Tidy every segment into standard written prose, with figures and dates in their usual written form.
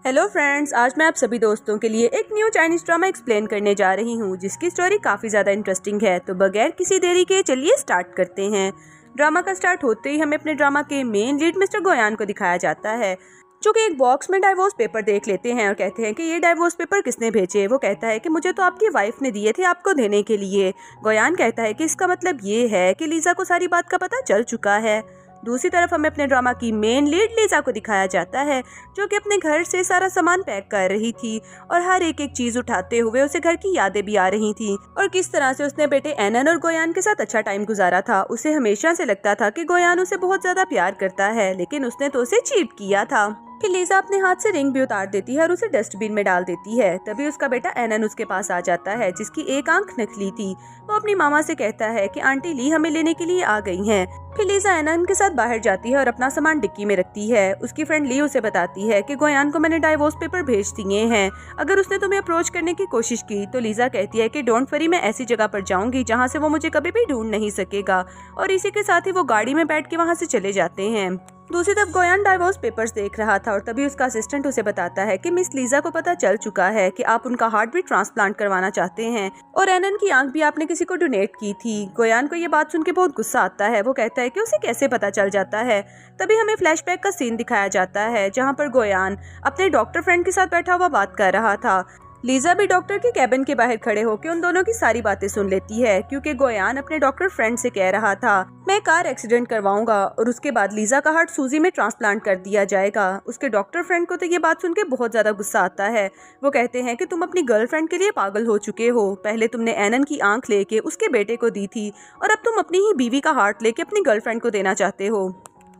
Hello friends, आज मैं आप सभी दोस्तों के लिए एक न्यू चाइनीज ड्रामा एक्सप्लेन करने जा रही हूँ जिसकी स्टोरी काफ़ी ज़्यादा इंटरेस्टिंग है। तो बगैर किसी देरी के चलिए स्टार्ट करते हैं। ड्रामा का स्टार्ट होते ही हमें अपने ड्रामा के मेन लीड मिस्टर गोयान को दिखाया जाता है, जो कि एक बॉक्स में डाइवोर्स पेपर देख लेते हैं और कहते हैं कि ये डाइवोर्स पेपर किसने भेजे। वो कहता है कि मुझे तो आपकी वाइफ ने दिए थे आपको देने के लिए। गोयान कहता है कि इसका मतलब ये है कि लीजा को सारी बात का पता चल चुका है। दूसरी तरफ हमें अपने ड्रामा की मेन लीड लीजा को दिखाया जाता है, जो कि अपने घर से सारा सामान पैक कर रही थी और हर एक चीज उठाते हुए उसे घर की यादें भी आ रही थी और किस तरह से उसने बेटे एनन और गोयान के साथ अच्छा टाइम गुजारा था। उसे हमेशा से लगता था कि गोयान उसे बहुत ज्यादा प्यार करता है, लेकिन उसने तो उसे चीट किया था। फिर लीजा अपने हाथ से रिंग भी उतार देती है और उसे डस्टबिन में डाल देती है। तभी उसका बेटा एनन उसके पास आ जाता है, जिसकी एक आंख नकली थी। वो अपनी मामा से कहता है कि आंटी ली हमें लेने के लिए आ गई हैं। फिर लीजा एनन के साथ बाहर जाती है और अपना सामान डिक्की में रखती है। उसकी फ्रेंड ली उसे बताती है कि गोयान को मैंने डाइवोर्स पेपर भेज दिए हैं, अगर उसने तुम्हें अप्रोच करने की कोशिश की तो लीजा कहती है कि डोंट वरी, मैं ऐसी जगह पर जाऊंगी जहाँ से वो मुझे कभी भी ढूंढ नहीं सकेगा। और इसी के साथ ही वो गाड़ी में बैठ के वहाँ से चले जाते हैं। दूसरी तरफ गोयान डाइवोर्स पेपर्स देख रहा था और तभी उसका असिस्टेंट उसे बताता है कि मिस लीजा को पता चल चुका है कि आप उनका हार्ट भी ट्रांसप्लांट करवाना चाहते हैं और एनन की आंख भी आपने किसी को डोनेट की थी। गोयान को ये बात सुन के बहुत गुस्सा आता है। वो कहता है कि उसे कैसे पता चल जाता है। तभी हमें फ्लैशबैक का सीन दिखाया जाता है, जहाँ पर गोयान अपने डॉक्टर फ्रेंड के साथ बैठा हुआ बात कर रहा था। लीजा भी डॉक्टर के कैबिन के बाहर खड़े होकर उन दोनों की सारी बातें सुन लेती है, क्योंकि गोयान अपने डॉक्टर फ्रेंड से कह रहा था मैं कार एक्सीडेंट करवाऊंगा और उसके बाद लीजा का हार्ट सूजी में ट्रांसप्लांट कर दिया जाएगा। उसके डॉक्टर फ्रेंड को तो ये बात सुन के बहुत ज्यादा गुस्सा आता है। वो कहते हैं कि तुम अपनी गर्लफ्रेंड के लिए पागल हो चुके हो। पहले तुमने एनन की आंख लेके उसके बेटे को दी थी और अब तुम अपनी ही बीवी का हार्ट लेके अपनी गर्लफ्रेंड को देना चाहते हो।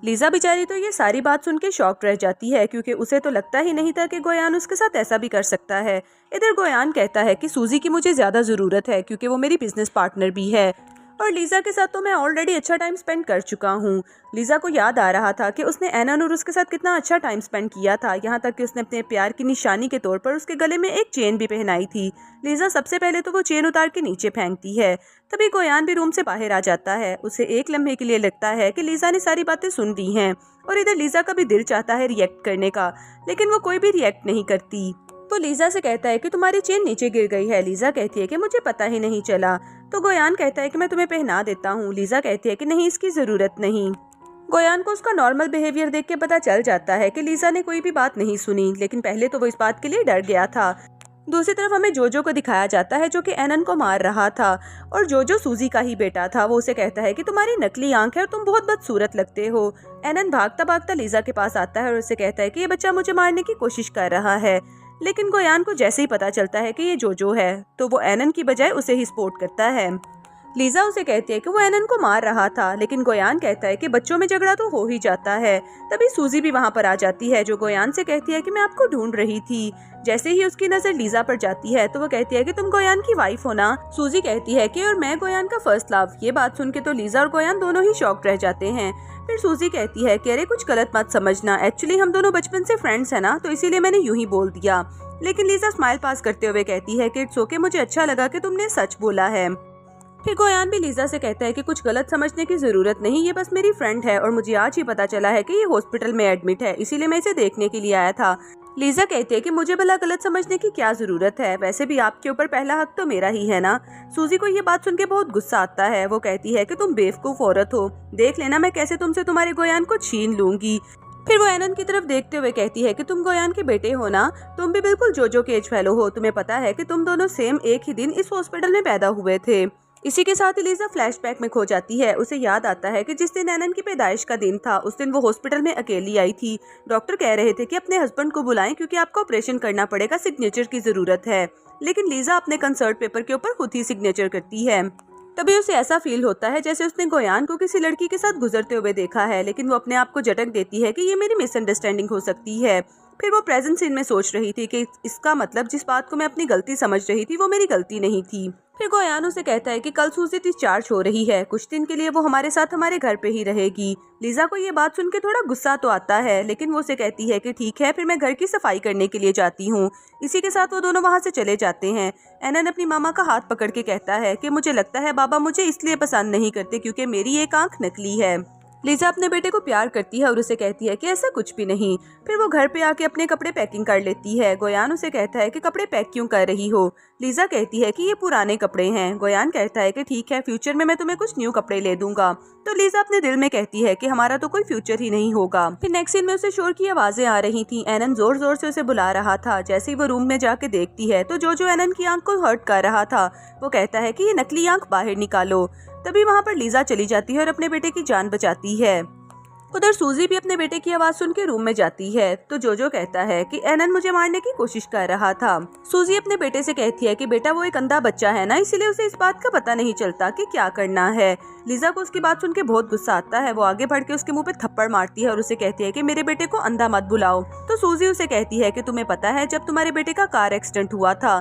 लीजा बेचारी तो ये सारी बात सुन के शॉक्ड रह जाती है, क्योंकि उसे तो लगता ही नहीं था कि गोयान उसके साथ ऐसा भी कर सकता है। इधर गोयान कहता है कि सूजी की मुझे ज्यादा जरूरत है, क्योंकि वो मेरी बिजनेस पार्टनर भी है और लीजा के साथ तो मैं ऑलरेडी अच्छा टाइम स्पेंड कर चुका हूँ। लीजा को याद आ रहा था कि उसने एनन और उसके साथ कितना अच्छा टाइम स्पेंड किया था, यहाँ तक कि उसने अपने प्यार की निशानी के तौर पर उसके गले में एक चेन भी पहनाई थी। लीजा सबसे पहले तो वो चेन उतार के नीचे फेंकती है। तभी गोयान भी रूम से बाहर आ जाता है। उसे एक लम्हे के लिए लगता है कि लीजा ने सारी बातें सुन ली हैं और इधर लीजा का भी दिल चाहता है रिएक्ट करने का, लेकिन वो कोई भी रिएक्ट नहीं करती। तो लीजा से कहता है कि तुम्हारी चेन नीचे गिर गई है। लीजा कहती है कि मुझे पता ही नहीं चला। तो गोयान कहता है कि मैं तुम्हें पहना देता हूँ। लीजा कहती है कि नहीं, इसकी जरूरत नहीं। गोयान को उसका नॉर्मल बिहेवियर देख के पता चल जाता है कि लीजा ने कोई भी बात नहीं सुनी, लेकिन पहले तो वो इस बात के लिए डर गया था। दूसरी तरफ हमें जोजो को दिखाया जाता है, जो कि एनन को मार रहा था और जोजो सूजी का ही बेटा था। वो उसे कहता है कि तुम्हारी नकली आंख है और तुम बहुत बदसूरत लगते हो। एनन भागता भागता लीजा के पास आता है और उसे कहता है कि ये बच्चा मुझे मारने की कोशिश कर रहा है, लेकिन गोयान को जैसे ही पता चलता है कि ये जोजो है तो वो एनन की बजाय उसे ही सपोर्ट करता है। लीजा उसे कहती है कि वो एनन को मार रहा था, लेकिन गोयान कहता है कि बच्चों में झगड़ा तो हो ही जाता है। तभी सूजी भी वहाँ पर आ जाती है, जो गोयान से कहती है कि मैं आपको ढूंढ रही थी। जैसे ही उसकी नजर लीजा पर जाती है तो वो कहती है कि तुम गोयान की वाइफ हो ना। सूजी कहती है कि और मैं गोयान का फर्स्ट लव। ये बात सुन के तो लीजा और गोयान दोनों ही शॉक्ड रह जाते हैं। फिर सूजी कहती है कि अरे कुछ गलत मत समझना, एक्चुअली हम दोनों बचपन से फ्रेंड्स हैं ना, तो इसीलिए मैंने यूं ही बोल दिया। लेकिन लीजा स्माइल पास करते हुए कहती है कि इट्स ओके, मुझे अच्छा लगा कि तुमने सच बोला है। फिर गोयान भी लीजा से कहता है कि कुछ गलत समझने की जरूरत नहीं, ये बस मेरी फ्रेंड है और मुझे आज ही पता चला है कि ये हॉस्पिटल में एडमिट है, इसीलिए मैं इसे देखने के लिए आया था। लीजा कहती है कि मुझे भला गलत समझने की क्या जरूरत है, वैसे भी आपके ऊपर पहला हक तो मेरा ही है ना। सूजी को ये बात सुन के बहुत गुस्सा आता है। वो कहती है कि तुम बेवकूफ औरत हो, देख लेना मैं कैसे तुमसे तुम्हारे गोयान को छीन लूंगी। फिर वो एनन की तरफ देखते हुए कहती है कि तुम गोयान के बेटे हो ना, तुम भी बिल्कुल जोजो के एज फेलो हो, तुम्हें पता है कि तुम दोनों सेम एक ही दिन इस हॉस्पिटल में पैदा हुए थे। इसी के साथ ही लीजा फ्लैशबैक में खो जाती है। उसे याद आता है कि जिस दिन एनन की पैदाइश का दिन था उस दिन वो हॉस्पिटल में अकेली आई थी। डॉक्टर कह रहे थे कि अपने हस्बैंड को बुलाएं क्योंकि आपको ऑपरेशन करना पड़ेगा, सिग्नेचर की जरूरत है। लेकिन लीजा अपने कंसर्ट पेपर के ऊपर खुद ही सिग्नेचर करती है। तभी उसे ऐसा फील होता है जैसे उसने गोयान को किसी लड़की के साथ गुजरते हुए देखा है, लेकिन वो अपने आप को झटक देती है कि ये मेरी मिसअंडरस्टैंडिंग हो सकती है। फिर वो प्रेजेंट सीन में सोच रही थी कि इसका मतलब जिस बात को मैं अपनी गलती समझ रही थी वो मेरी गलती नहीं थी। फिर गोयान उसे कहता है कि कल सूजी डिस्चार्ज हो रही है, कुछ दिन के लिए वो हमारे साथ हमारे घर पे ही रहेगी। लीजा को ये बात सुन के थोड़ा गुस्सा तो आता है, लेकिन वो उसे कहती है कि ठीक है, फिर मैं घर की सफाई करने के लिए जाती हूँ। इसी के साथ वो दोनों वहाँ से चले जाते हैं। एनन अपनी मामा का हाथ पकड़ के कहता है कि मुझे लगता है बाबा मुझे इसलिए पसंद नहीं करते क्योंकि मेरी एक आंख नकली है। लीजा अपने बेटे को प्यार करती है और उसे कहती है कि ऐसा कुछ भी नहीं। फिर वो घर पे आके अपने कपड़े पैकिंग कर लेती है। गोयान उसे कहता है कि कपड़े पैक क्यों कर रही हो। लीजा कहती है कि ये पुराने कपड़े हैं। गोयान कहता है कि ठीक है, फ्यूचर में मैं तुम्हें कुछ न्यू कपड़े ले दूंगा। तो लीजा अपने दिल में कहती है कि हमारा तो कोई फ्यूचर ही नहीं होगा। फिर नेक्स्ट सीन में उसे शोर की आवाजें आ रही थी। एनन जोर जोर से उसे बुला रहा था। जैसे ही वो रूम में जाके देखती है तो जो एनन की आंख को हर्ट कर रहा था वो कहता है कि ये नकली आंख बाहर निकालो। तभी वहाँ पर लीजा चली जाती है और अपने बेटे की जान बचाती है। उधर सूजी भी अपने बेटे की आवाज सुन के रूम में जाती है तो जो कहता है कि एनन मुझे मारने की कोशिश कर रहा था। सूजी अपने बेटे से कहती है कि बेटा वो एक अंधा बच्चा है ना, इसीलिए उसे इस बात का पता नहीं चलता कि क्या करना है। लीजा को उसकी बात सुन के बहुत गुस्सा आता है। वो आगे बढ़ के उसके मुंह पे थप्पड़ मारती है और उसे कहती है कि मेरे बेटे को अंधा मत बुलाओ। तो सूजी उसे कहती है कि तुम्हें पता है जब तुम्हारे बेटे का कार एक्सीडेंट हुआ था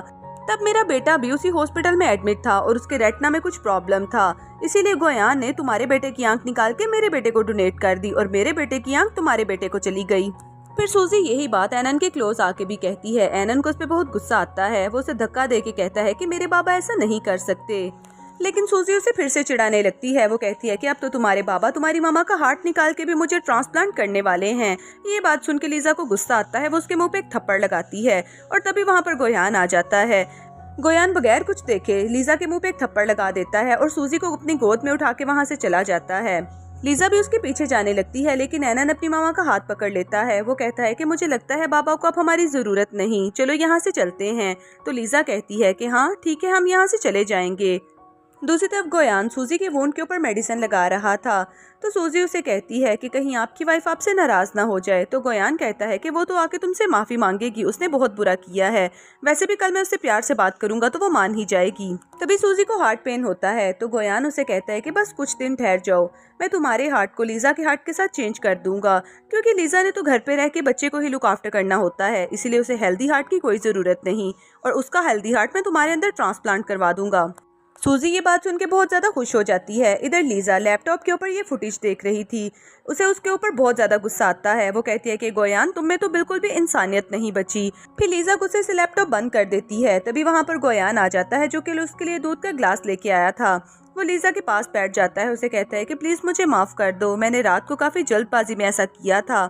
तब मेरा बेटा भी उसी हॉस्पिटल में एडमिट था और उसके रेटिना में कुछ प्रॉब्लम था, इसीलिए गोयान ने तुम्हारे बेटे की आंख निकाल के मेरे बेटे को डोनेट कर दी और मेरे बेटे की आंख तुम्हारे बेटे को चली गई। फिर सूजी यही बात एनन के क्लोज आके भी कहती है। एनन को उस पर बहुत गुस्सा आता है। वो उसे धक्का दे के कहता है कि मेरे बाबा ऐसा नहीं कर सकते, लेकिन सूजी उसे फिर से चिढ़ाने लगती है। वो कहती है कि अब तो तुम्हारे बाबा तुम्हारी मामा का हार्ट निकाल के भी मुझे ट्रांसप्लांट करने वाले हैं। ये बात सुन के लीजा को गुस्सा आता है। वो उसके मुंह पे एक थप्पड़ लगाती है और तभी वहाँ पर गोयान आ जाता है। गोयान बगैर कुछ देखे लीजा के मुंह पे एक थप्पड़ लगा देता है और सूजी को अपनी गोद में उठा के वहाँ से चला जाता है। लीजा भी उसके पीछे जाने लगती है, लेकिन एनन अपनी मामा का हाथ पकड़ लेता है। वो कहता है कि मुझे लगता है बाबा को अब हमारी जरूरत नहीं, चलो यहाँ से चलते हैं। तो लीजा कहती है कि हाँ ठीक है, हम यहाँ से चले जाएंगे। दूसरी तरफ गोयान सूजी के वुंड के ऊपर मेडिसिन लगा रहा था तो सूजी उसे कहती है कि कहीं आपकी वाइफ आपसे नाराज ना हो जाए। तो गोयान कहता है कि वो तो आके तुमसे माफी मांगेगी, उसने बहुत बुरा किया है, वैसे भी कल मैं उससे प्यार से बात करूंगा तो वो मान ही जाएगी। तभी सूजी को हार्ट पेन होता है तो गोयान उसे कहता है कि बस कुछ दिन ठहर जाओ, मैं तुम्हारे हार्ट को लीजा के हार्ट के साथ चेंज कर दूंगा, क्योंकि लीजा ने तो घर पे रह के बच्चे को ही लुक आफ्टर करना होता है, इसीलिए उसे हेल्दी हार्ट की कोई जरूरत नहीं और उसका हेल्दी हार्ट मैं तुम्हारे अंदर ट्रांसप्लांट करवा दूंगा। सूजी ये बात सुन के बहुत ज्यादा खुश हो जाती है। इधर लीजा लैपटॉप के ऊपर ये फुटेज देख रही थी। उसे उसके ऊपर बहुत ज्यादा गुस्सा आता है। वो कहती है कि गोयान तुम में तो बिल्कुल भी इंसानियत नहीं बची। फिर लीजा गुस्से से लैपटॉप बंद कर देती है। तभी वहाँ पर गोयान आ जाता है जो कि उसके लिए दूध का ग्लास लेके आया था। वो लीजा के पास बैठ जाता है। उसे कहता है कि प्लीज मुझे माफ कर दो, मैंने रात को काफी जल्दबाजी में ऐसा किया था।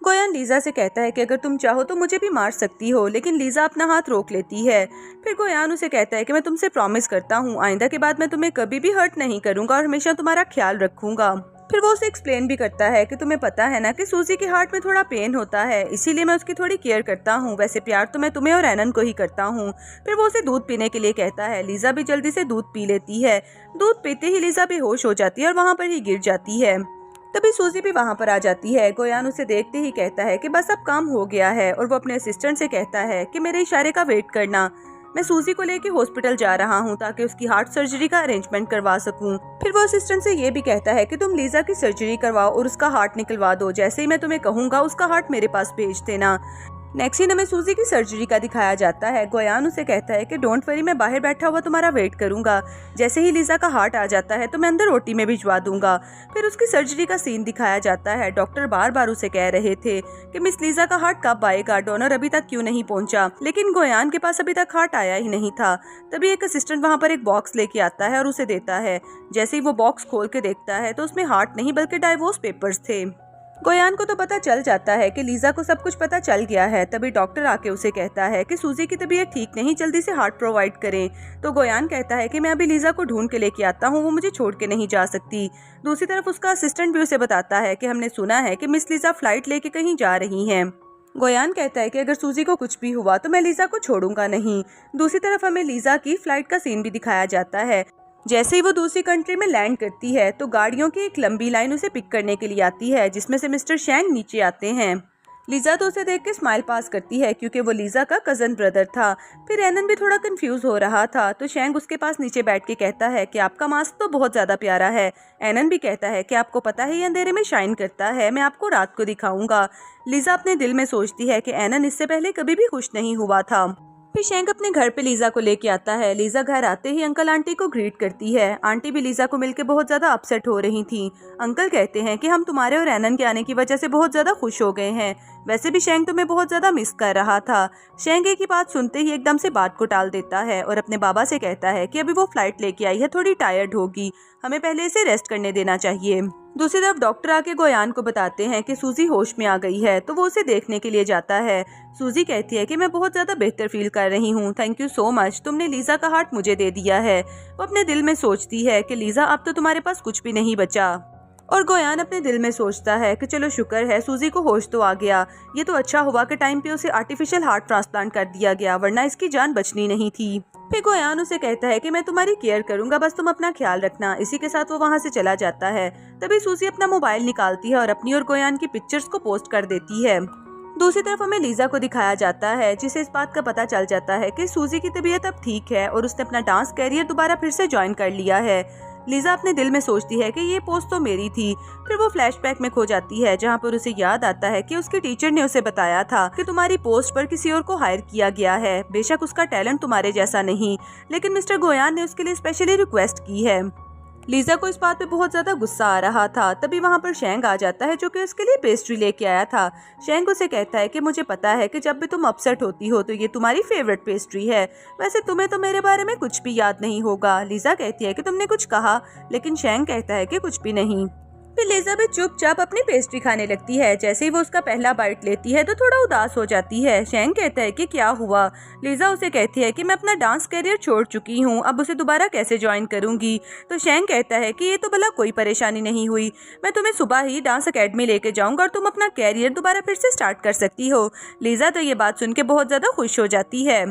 गोयान लीजा से कहता है कि अगर तुम चाहो तो मुझे भी मार सकती हो, लेकिन लीजा अपना हाथ रोक लेती है। फिर गोयान उसे कहता है कि मैं तुमसे प्रॉमिस करता हूँ आइंदा के बाद मैं तुम्हें कभी भी हर्ट नहीं करूंगा और हमेशा तुम्हारा ख्याल रखूंगा। फिर वो उसे एक्सप्लेन भी करता है कि तुम्हें पता है ना कि सूजी के हार्ट में थोड़ा पेन होता है, इसीलिए मैं उसकी थोड़ी केयर करता हूँ, वैसे प्यार तो मैं तुम्हें और एनन को ही करता हूँ। फिर वो उसे दूध पीने के लिए कहता है। लीजा भी जल्दी से दूध पी लेती है। दूध पीते ही लीजा बेहोश हो जाती है और वहाँ पर ही गिर जाती है। तभी सूजी भी वहाँ पर आ जाती है। गोयान उसे देखते ही कहता है कि बस अब काम हो गया है और वो अपने असिस्टेंट से कहता है कि मेरे इशारे का वेट करना, मैं सूजी को लेके हॉस्पिटल जा रहा हूँ ताकि उसकी हार्ट सर्जरी का अरेंजमेंट करवा सकूँ। फिर वो असिस्टेंट से ये भी कहता है कि तुम लीजा की सर्जरी करवाओ और उसका हार्ट निकलवा दो, जैसे ही मैं तुम्हें कहूँगा उसका हार्ट मेरे पास भेज देना। नेक्स्ट सीन हमें सूजी की सर्जरी का दिखाया जाता है। गोयान उसे कहता है कि डोंट वरी, मैं बाहर बैठा हुआ तुम्हारा वेट करूंगा, जैसे ही लीजा का हार्ट आ जाता है तो मैं अंदर ओटी में भिजवा दूंगा। फिर उसकी सर्जरी का सीन दिखाया जाता है। डॉक्टर बार बार उसे कह रहे थे कि मिस लीजा का हार्ट कब आएगा, डोनर अभी तक क्यों नहीं पहुंचा, लेकिन गोयान के पास अभी तक हार्ट आया ही नहीं था। तभी एक असिस्टेंट वहाँ पर एक बॉक्स लेके आता है और उसे देता है। जैसे ही वो बॉक्स खोल के देखता है तो उसमें हार्ट नहीं बल्कि डाइवोर्स पेपर्स थे। गोयान को तो पता चल जाता है कि लीजा को सब कुछ पता चल गया है। तभी डॉक्टर आके उसे कहता है कि सूजी की तबीयत ठीक नहीं, जल्दी से हार्ट प्रोवाइड करें। तो गोयान कहता है कि मैं अभी लीजा को ढूंढ के लेके आता हूँ, वो मुझे छोड़ के नहीं जा सकती। दूसरी तरफ उसका असिस्टेंट भी उसे बताता है कि हमने सुना है कि मिस लीजा फ्लाइट लेके कहीं जा रही हैं। गोयान कहता है कि अगर सूजी को कुछ भी हुआ तो मैं लीजा को छोड़ूंगा नहीं। दूसरी तरफ हमें लीजा की फ्लाइट का सीन भी दिखाया जाता है। जैसे ही वो दूसरी कंट्री में लैंड करती है तो गाड़ियों की एक लंबी लाइन उसे पिक करने के लिए आती है, जिसमें से मिस्टर शैंग नीचे आते हैं। लीजा तो उसे देख के स्माइल पास करती है क्योंकि वो लीजा का कजन ब्रदर था। फिर एनन भी थोड़ा कंफ्यूज हो रहा था तो शैंग उसके पास नीचे बैठ के कहता है कि आपका मास्क तो बहुत ज्यादा प्यारा है। एनन भी कहता है कि आपको पता है ये अंधेरे में शाइन करता है, मैं आपको रात को दिखाऊंगा। लीजा अपने दिल में सोचती है कि एनन इससे पहले कभी भी खुश नहीं हुआ था। फिर शैंक अपने घर पे लीजा को लेके आता है। लीजा घर आते ही अंकल आंटी को ग्रीट करती है। आंटी भी लीजा को मिलके बहुत ज्यादा अपसेट हो रही थी। अंकल कहते हैं कि हम तुम्हारे और एनन के आने की वजह से बहुत ज्यादा खुश हो गए हैं, वैसे भी शैंक तुम्हें बहुत ज्यादा मिस कर रहा था। शैंक की बात सुनते ही एकदम से बात को टाल देता है और अपने बाबा से कहता है कि अभी वो फ्लाइट लेके आई है, थोड़ी टायर्ड होगी, हमें पहले इसे रेस्ट करने देना चाहिए। दूसरी तरफ डॉक्टर आके गोयान को बताते हैं कि सूजी होश में आ गई है, तो वो उसे देखने के लिए जाता है। सूजी कहती है कि मैं बहुत ज़्यादा बेहतर फील कर रही हूँ, थैंक यू सो मच, तुमने लीज़ा का हार्ट मुझे दे दिया है। वो अपने दिल में सोचती है कि लीज़ा अब तो तुम्हारे पास कुछ भी नहीं बचा। और गोयान अपने दिल में सोचता है कि चलो शुक्र है सूजी को होश तो आ गया, ये तो अच्छा हुआ कि टाइम पे उसे आर्टिफिशियल हार्ट ट्रांसप्लांट कर दिया गया, वरना इसकी जान बचनी नहीं थी। फिर गोयान उसे कहता है कि मैं तुम्हारी केयर करूंगा, बस तुम अपना ख्याल रखना। इसी के साथ वो वहाँ से चला जाता है। तभी सूजी अपना मोबाइल निकालती है और अपनी और गोयान की पिक्चर्स को पोस्ट कर देती है। दूसरी तरफ हमें लीजा को दिखाया जाता है, जिसे इस बात का पता चल जाता है कि सूजी की तबीयत अब ठीक है और उसने अपना डांस कैरियर दोबारा फिर से ज्वाइन कर लिया है। लीजा अपने दिल में सोचती है कि ये पोस्ट तो मेरी थी। फिर वो फ्लैशबैक में खो जाती है, जहाँ पर उसे याद आता है कि उसके टीचर ने उसे बताया था कि तुम्हारी पोस्ट पर किसी और को हायर किया गया है। बेशक उसका टैलेंट तुम्हारे जैसा नहीं, लेकिन मिस्टर गोयान ने उसके लिए स्पेशली रिक्वेस्ट की है। लीजा को इस बात पे बहुत ज्यादा गुस्सा आ रहा था। तभी वहाँ पर शेंग आ जाता है, जो कि उसके लिए पेस्ट्री लेके आया था। शेंग उसे कहता है कि मुझे पता है कि जब भी तुम अपसेट होती हो तो ये तुम्हारी फेवरेट पेस्ट्री है। वैसे तुम्हें तो मेरे बारे में कुछ भी याद नहीं होगा। लीजा कहती है कि तुमने कुछ कहा, लेकिन शेंग कहता है कि कुछ भी नहीं। फिर लीजा भी चुपचाप अपनी पेस्ट्री खाने लगती है। जैसे ही वो उसका पहला बाइट लेती है तो थोड़ा उदास हो जाती है। शेंग कहता है कि क्या हुआ। लीजा उसे कहती है कि मैं अपना डांस करियर छोड़ चुकी हूँ, अब उसे दोबारा कैसे ज्वाइन करूंगी। तो शेंग कहता है कि ये तो भला कोई परेशानी नहीं हुई, मैं तुम्हें सुबह ही डांस अकेडमी लेके जाऊंगा और तुम अपना कैरियर दोबारा फिर से स्टार्ट कर सकती हो। लीजा तो ये बात सुन के बहुत ज्यादा खुश हो जाती है।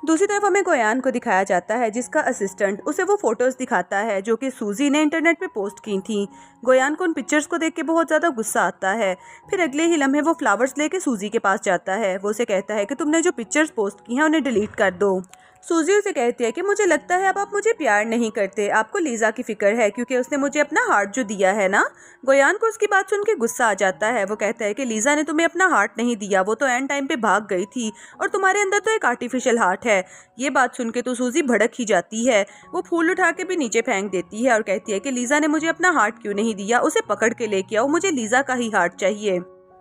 दूसरी तरफ हमें गोयान को दिखाया जाता है, जिसका असिस्टेंट उसे वो फोटोज दिखाता है जो कि सूजी ने इंटरनेट पे पोस्ट की थी। गोयान को उन पिक्चर्स को देख के बहुत ज़्यादा गुस्सा आता है। फिर अगले ही लम्हे वो फ्लावर्स लेके सूजी के पास जाता है। वो उसे कहता है कि तुमने जो पिक्चर्स पोस्ट की हैं उन्हें डिलीट कर दो। सूजी उसे कहती है कि मुझे लगता है अब आप मुझे प्यार नहीं करते, आपको लीजा की फिक्र है क्योंकि उसने मुझे अपना हार्ट जो दिया है ना। गोयान को उसकी बात सुन के गुस्सा आ जाता है। वो कहता है कि लीजा ने तुम्हें अपना हार्ट नहीं दिया, वो तो एंड टाइम पे भाग गई थी और तुम्हारे अंदर तो एक आर्टिफिशियल हार्ट है। ये बात सुन के तो सूजी भड़क ही जाती है। वो फूल उठा के भी नीचे फेंक देती है और कहती है कि लीजा ने मुझे अपना हार्ट क्यों नहीं दिया, उसे पकड़ के लेके आओ, मुझे लीजा का ही हार्ट चाहिए।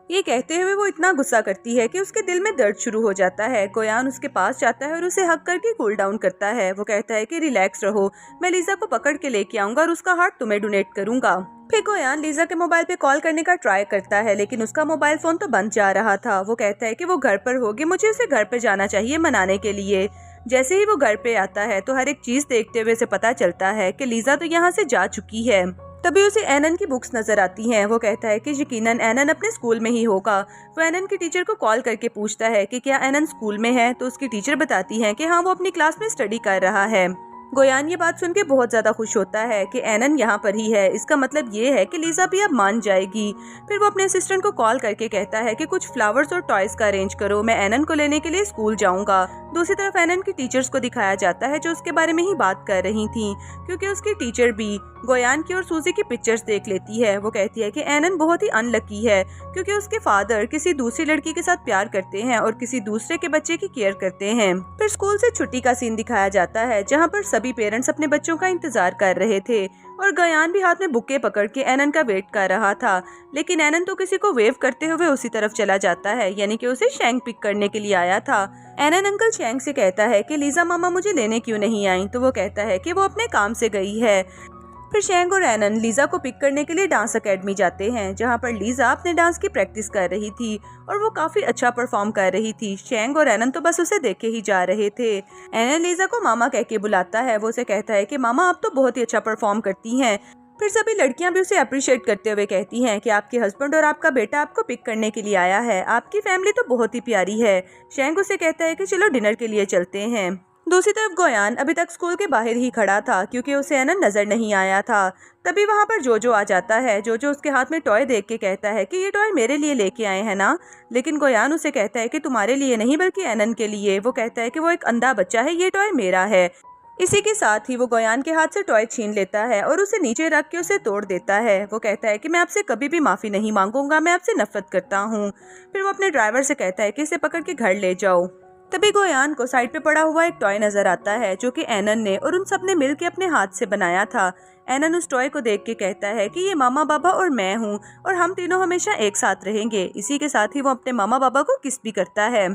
ये कहते हुए वो इतना गुस्सा करती है कि उसके दिल में दर्द शुरू हो जाता है। गोयान उसके पास जाता है और उसे हक करके कूल डाउन करता है। वो कहता है कि रिलैक्स रहो, मैं लीजा को पकड़ के लेके आऊंगा और उसका हार्ट तुम्हें डोनेट करूंगा। फिर गोयान लीजा के मोबाइल पे कॉल करने का ट्राई करता है, लेकिन उसका मोबाइल फोन तो बंद जा रहा था। वो कहता है कि वो घर पर होगी, मुझे उसे घर पे जाना चाहिए मनाने के लिए। जैसे ही वो घर पे आता है तो हर एक चीज देखते हुए उसे पता चलता है कि लीजा तो यहाँ से जा चुकी है। तभी उसे एनन की बुक्स नजर आती हैं। वो कहता है कि यकीनन एनन अपने स्कूल में ही होगा। वो एनन की टीचर को कॉल करके पूछता है कि क्या एनन स्कूल में है, तो उसकी टीचर बताती है कि हाँ वो अपनी क्लास में स्टडी कर रहा है। गोयान ये बात सुन के बहुत ज्यादा खुश होता है कि एनन यहाँ पर ही है, इसका मतलब ये है कि लीजा भी अब मान जाएगी। फिर वो अपने असिस्टेंट को कॉल करके कहता है कि कुछ फ्लावर्स और टॉयज का अरेंज करो, मैं एनन को लेने के लिए स्कूल जाऊंगा। दूसरी तरफ एनन की टीचर्स को दिखाया जाता है जो उसके बारे में ही बात कर रही थी, क्योंकि उसकी टीचर भी गोयान की और सूजी की पिक्चर्स देख लेती है। वो कहती है कि एनन बहुत ही अनलकी है क्योंकि उसके फादर किसी दूसरी लड़की के साथ प्यार करते हैं और किसी दूसरे के बच्चे की केयर करते हैं। फिर स्कूल से छुट्टी का सीन दिखाया जाता है, जहाँ पर सभी पेरेंट्स अपने बच्चों का इंतजार कर रहे थे और गोयान भी हाथ में बुक्के पकड़ के एनन का वेट कर रहा था। लेकिन एनन तो किसी को वेव करते हुए उसी तरफ चला जाता है, यानी कि उसे शेंग पिक करने के लिए आया था। एनन अंकल शेंग से कहता है कि लीजा मामा मुझे लेने क्यों नहीं आई, तो वो कहता है कि वो अपने काम से गई है। फिर शेंग और एनन लीजा को पिक करने के लिए डांस अकेडमी जाते हैं, जहाँ पर लीजा अपने डांस की प्रैक्टिस कर रही थी और वो काफी अच्छा परफॉर्म कर रही थी। शेंग और एनन तो बस उसे देखे ही जा रहे थे। एनन लीजा को मामा कह के बुलाता है। वो उसे कहता है कि मामा आप तो बहुत ही अच्छा परफॉर्म करती हैं। फिर सभी लड़कियां भी उसे अप्रिशिएट करते हुए कहती हैं कि आपके हस्बैंड और आपका बेटा आपको पिक करने के लिए आया है, आपकी फैमिली तो बहुत ही प्यारी है। शेंग उसे कहता है कि चलो डिनर के लिए चलते हैं। दूसरी तरफ गोयान अभी तक स्कूल के बाहर ही खड़ा था क्योंकि उसे एनन नजर नहीं आया था। तभी वहाँ पर जोजो आ जाता है। जोजो उसके हाथ में टॉय देख के कहता है कि ये टॉय मेरे लिए लेके आए हैं ना, लेकिन गोयान उसे कहता है कि तुम्हारे लिए नहीं बल्कि एनन के लिए। वो कहता है कि वो एक अंधा बच्चा है, ये टॉय मेरा है। इसी के साथ ही वो गोयान के हाथ से टॉय छीन लेता है और उसे नीचे रख के उसे तोड़ देता है। वो कहता है कि मैं आपसे कभी भी माफ़ी नहीं मांगूंगा, मैं आपसे नफरत करता हूँ। फिर वो अपने ड्राइवर से कहता है कि इसे पकड़ के घर ले जाओ। तभी गोयान को साइड पे पड़ा हुआ एक टॉय नजर आता है जो कि एनन ने और उन सब ने मिल के अपने हाथ से बनाया था। एनन उस टॉय को देख के कहता है कि ये मामा बाबा और मैं हूँ और हम तीनों हमेशा एक साथ रहेंगे। इसी के साथ ही वो अपने मामा बाबा को किस भी करता है।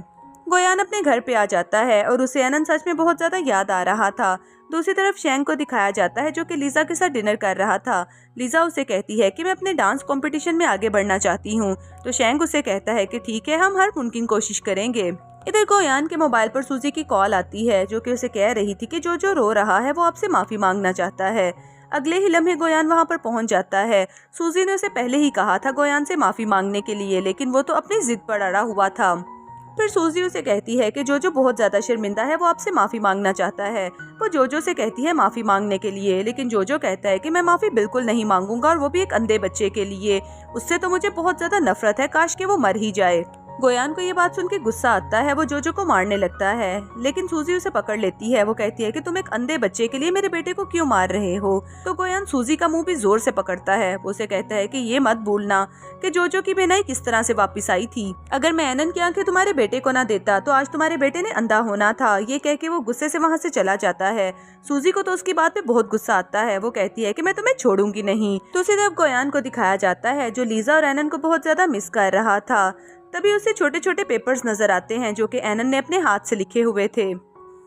गोयान अपने घर पे आ जाता है और उसे एनन सच में बहुत ज्यादा याद आ रहा था। दूसरी तरफ शेंग को दिखाया जाता है जो कि लीजा के साथ डिनर कर रहा था। लीजा उसे कहती है कि मैं अपने डांस कंपटीशन में आगे बढ़ना चाहती हूँ। तो शेंग उसे कहता है कि ठीक है, हम हर मुमकिन कोशिश करेंगे। इधर गोयान के मोबाइल पर सूजी की कॉल आती है जो कि उसे कह रही थी कि जो रो रहा है वो आपसे माफी मांगना चाहता है। अगले ही लम्हे गोयान वहाँ पर पहुँच जाता है। सूजी ने उसे पहले ही कहा था गोयान से माफी मांगने के लिए, लेकिन वो तो अपनी जिद पर अड़ा हुआ था। फिर सूजी उसे कहती है कि जोजो बहुत ज्यादा शर्मिंदा है, वो आपसे माफी मांगना चाहता है। वो जोजो से कहती है माफी मांगने के लिए, लेकिन जोजो कहता है कि मैं माफी बिल्कुल नहीं मांगूंगा, और वो भी एक अंधे बच्चे के लिए। उससे तो मुझे बहुत ज्यादा नफरत है, काश कि वो मर ही जाए। गोयान को ये बात सुन के गुस्सा आता है। वो जोजो को मारने लगता है, लेकिन सूजी उसे पकड़ लेती है। वो कहती है कि तुम एक अंधे बच्चे के लिए मेरे बेटे को क्यों मार रहे हो। तो गोयान सूजी का मुंह भी जोर से पकड़ता है। वो उसे कहता है कि ये मत भूलना कि जोजो की बेनाई किस तरह से वापस आई थी। अगर मैं एनन की आंखें तुम्हारे बेटे को ना देता तो आज तुम्हारे बेटे ने अंधा होना था। ये कह के वो गुस्से से वहाँ से चला जाता है। सूजी को तो उसकी बात पे बहुत गुस्सा आता है। वो कहती है कि मैं तुम्हें छोड़ूंगी नहीं। दूसरी तरफ गोयान को दिखाया जाता है जो लीजा और एनन को बहुत ज्यादा मिस कर रहा था। तभी उसे छोटे छोटे पेपर्स नजर आते हैं जो कि एनन ने अपने हाथ से लिखे हुए थे।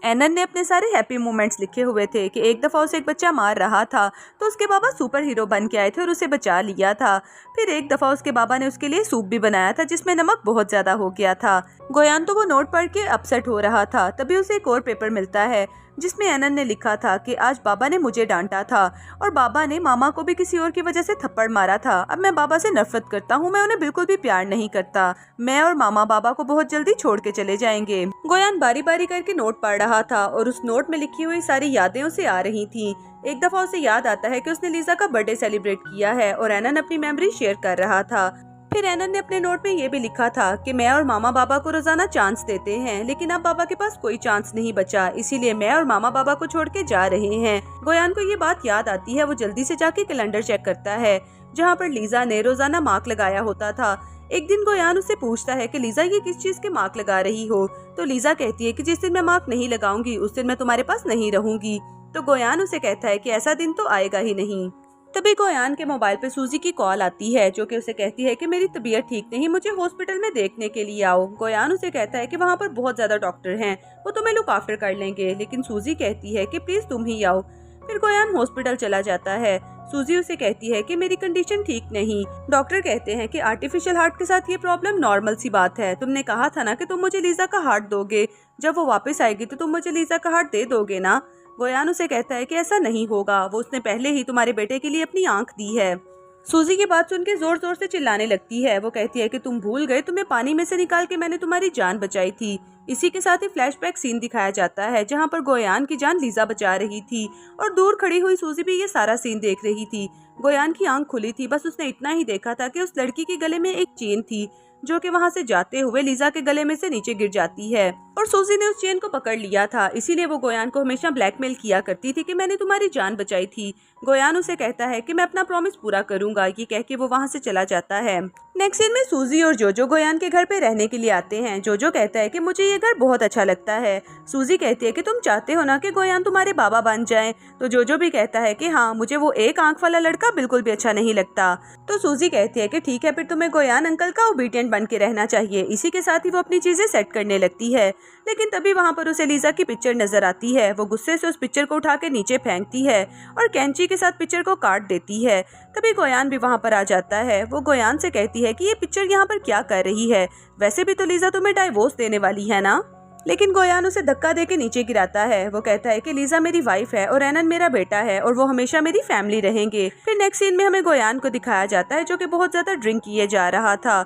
एनन ने अपने सारे हैप्पी मोमेंट्स लिखे हुए थे कि एक दफा उसे एक बच्चा मार रहा था तो उसके बाबा सुपर हीरो बन के आए थे और उसे बचा लिया था। फिर एक दफा उसके बाबा ने उसके लिए सूप भी बनाया था जिसमें नमक बहुत ज्यादा हो गया था। गोयान तो वो नोट पढ़ के अपसेट हो रहा था। तभी उसे एक और पेपर मिलता है जिसमें एनन ने लिखा था कि आज बाबा ने मुझे डांटा था और बाबा ने मामा को भी किसी और की वजह से थप्पड़ मारा था। अब मैं बाबा से नफरत करता हूँ, मैं उन्हें बिल्कुल भी प्यार नहीं करता। मैं और मामा बाबा को बहुत जल्दी छोड़ के चले जाएंगे। गोयान बारी बारी करके नोट पढ़ रहा था और उस नोट में लिखी हुई सारी यादें उसे आ रही थी। एक दफा उसे याद आता है कि उसने लीजा का बर्थडे सेलिब्रेट किया है और एनन अपनी मेमोरी शेयर कर रहा था। फिर एनन ने अपने नोट में ये भी लिखा था कि मैं और मामा बाबा को रोजाना चांस देते हैं, लेकिन अब बाबा के पास कोई चांस नहीं बचा, इसीलिए मैं और मामा बाबा को छोड़ के जा रहे हैं। गोयान को ये बात याद आती है। वो जल्दी से जाके कैलेंडर चेक करता है जहाँ पर लीजा ने रोजाना मार्क लगाया होता था। एक दिन गोयान उससे पूछता है कि लीजा ये किस चीज के मार्क लगा रही हो। तो लीजा कहती है कि जिस दिन मैं मार्क नहीं लगाऊंगी उस दिन मैं तुम्हारे पास नहीं रहूंगी। तो गोयान उसे कहता है कि ऐसा दिन तो आएगा ही नहीं। तभी गोयान के मोबाइल पे सूजी की कॉल आती है जो कि उसे कहती है कि मेरी तबीयत ठीक नहीं, मुझे हॉस्पिटल में देखने के लिए आओ। गोयान उसे कहता है कि वहाँ पर बहुत ज्यादा डॉक्टर हैं, वो तुम्हें लुक आफ्टर कर लेंगे, लेकिन सूजी कहती है कि प्लीज तुम ही आओ। फिर गोयान हॉस्पिटल चला जाता है। सूजी उसे कहती है कि मेरी कंडीशन ठीक नहीं। डॉक्टर कहते हैं कि आर्टिफिशियल हार्ट के साथ ये प्रॉब्लम नॉर्मल सी बात है। तुमने कहा था ना कि तुम मुझे लीजा का हार्ट दोगे, जब वो वापस आएगी तो तुम मुझे लीजा का हार्ट दे दोगे ना। गोयान उसे कहता है कि ऐसा नहीं होगा, वो उसने पहले ही तुम्हारे बेटे के लिए अपनी आंख दी है। सूजी की बात सुन के जोर जोर से चिल्लाने लगती है। वो कहती है कि तुम भूल गए, तुम्हें पानी में से निकाल के मैंने तुम्हारी जान बचाई थी। इसी के साथ ही फ्लैशबैक सीन दिखाया जाता है जहाँ पर गोयान की जान लीजा बचा रही थी और दूर खड़ी हुई सूजी भी ये सारा सीन देख रही थी। गोयान की आंख खुली थी, बस उसने इतना ही देखा था कि उस लड़की के गले में एक चेन थी जो कि वहाँ से जाते हुए लीजा के गले में से नीचे गिर जाती है और सूजी ने उस चेन को पकड़ लिया था। इसीलिए वो गोयान को हमेशा ब्लैकमेल किया करती थी कि मैंने तुम्हारी जान बचाई थी। गोयान उसे कहता है कि मैं अपना प्रॉमिस पूरा करूंगा। ये कह के वो वहाँ से चला जाता है। नेक्स्ट सीन में सूजी और जोजो गोयान के घर पे रहने के लिए आते हैं। जोजो कहता है कि मुझे ये घर बहुत अच्छा लगता है। सूजी कहती है कि तुम चाहते हो ना कि गोयान तुम्हारे बाबा बन जाए। तो जोजो भी कहता है कि हाँ, मुझे वो एक आंख वाला लड़का बिल्कुल भी अच्छा नहीं लगता। तो सूजी कहती है कि ठीक है, फिर तुम्हें गोयान अंकल का ओबीडिएंट बन के रहना चाहिए। इसी के साथ ही वो अपनी चीजें सेट करने लगती है। लेकिन तभी वहाँ पर उसे लीजा की पिक्चर नजर आती है। वो गुस्से से उस पिक्चर को उठा के नीचे फेंकती है और कैंची के साथ पिक्चर को काट देती है। तभी गोयान भी वहाँ पर आ जाता है। वो गोयान से कहती है कि ये पिक्चर यहाँ पर क्या कर रही है, वैसे भी तो लीजा तुम्हें डाइवोर्स देने वाली है ना। लेकिन गोयान उसे धक्का देके नीचे गिराता है। वो कहता है कि लीजा मेरी वाइफ है और एनन मेरा बेटा है और वो हमेशा मेरी फैमिली रहेंगे। फिर नेक्स्ट सीन में हमें गोयान को दिखाया जाता है जो कि बहुत ज्यादा ड्रिंक किए जा रहा था।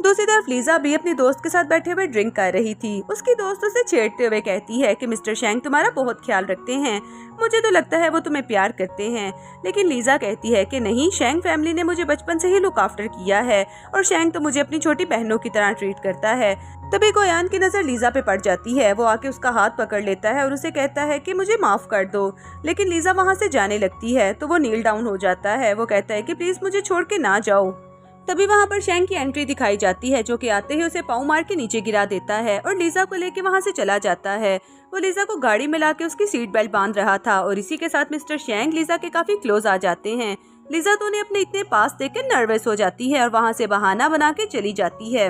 दूसरी तरफ लीजा भी अपनी दोस्त के साथ बैठे हुए ड्रिंक कर रही थी। उसकी दोस्त उसे छेड़ते हुए कहती है कि मिस्टर शेंग तुम्हारा बहुत ख्याल रखते हैं, मुझे तो लगता है वो तुम्हें प्यार करते हैं। लेकिन लीजा कहती है कि नहीं, शेंग फैमिली ने मुझे बचपन से ही लुक आफ्टर किया है और शेंग तो मुझे अपनी छोटी बहनों की तरह ट्रीट करता है। तभी गोयान की नजर लीजा पे पड़ जाती है। वो आके उसका हाथ पकड़ लेता है और उसे कहता है कि मुझे माफ कर दो। लेकिन लीजा वहाँ से जाने लगती है तो वो नील डाउन हो जाता है। वो कहता है कि प्लीज मुझे छोड़ के ना जाओ। तभी वहाँ पर शेंग की एंट्री दिखाई जाती है जो कि आते ही उसे पाँव मार के नीचे गिरा देता है और लीजा को लेके वहाँ से चला जाता है। वो लीजा को गाड़ी में लाके उसकी सीट बेल्ट बांध रहा था और इसी के साथ मिस्टर शेंग लीजा के काफी क्लोज आ जाते हैं। लीजा तो उन्हें अपने इतने पास देख के नर्वस हो जाती है और वहाँ से बहाना बना के चली जाती है।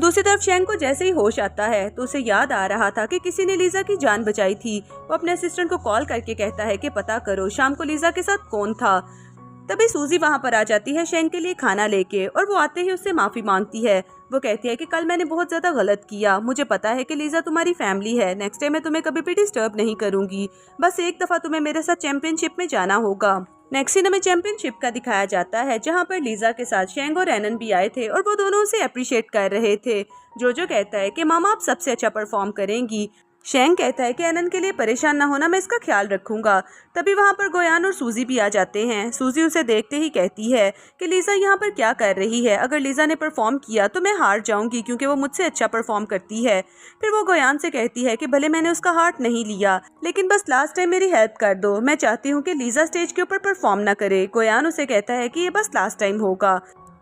दूसरी तरफ शेंग को जैसे ही होश आता है तो उसे याद आ रहा था कि किसी ने लीजा की जान बचाई थी। वो अपने असिस्टेंट को कॉल करके कहता है कि पता करो शाम को लीजा के साथ कौन था। तभी सूजी वहाँ पर आ जाती है शेंग के लिए खाना लेके, और वो आते ही उससे माफी मांगती है। वो कहती है कि कल मैंने बहुत ज्यादा गलत किया, मुझे पता है कि लीजा तुम्हारी फैमिली है, नेक्स्ट टाइम मैं तुम्हें कभी भी डिस्टर्ब नहीं करूंगी, बस एक दफा तुम्हें मेरे साथ चैंपियनशिप में जाना होगा। नेक्स्ट सीन हमें चैंपियनशिप का दिखाया जाता है, जहाँ पर लीजा के साथ शेंग और एनन भी आए थे और वो दोनों उसे अप्रिशिएट कर रहे थे। जोजो कहता है कि मामा आप सबसे अच्छा परफॉर्म करेंगी। शेंग कहता है कि एनन के लिए परेशान ना होना, मैं इसका ख्याल रखूंगा। तभी वहाँ पर गोयान और सूजी भी आ जाते हैं। सूजी उसे देखते ही कहती है कि लीजा यहाँ पर क्या कर रही है, अगर लीजा ने परफॉर्म किया तो मैं हार जाऊंगी क्योंकि वो मुझसे अच्छा परफॉर्म करती है। फिर वो गोयान से कहती है कि भले मैंने उसका हार्ट नहीं लिया, लेकिन बस लास्ट टाइम मेरी हेल्प कर दो, मैं चाहती हूँ कि लीजा स्टेज के ऊपर परफॉर्म ना करे। गोयान उसे कहता है कि ये बस लास्ट टाइम होगा।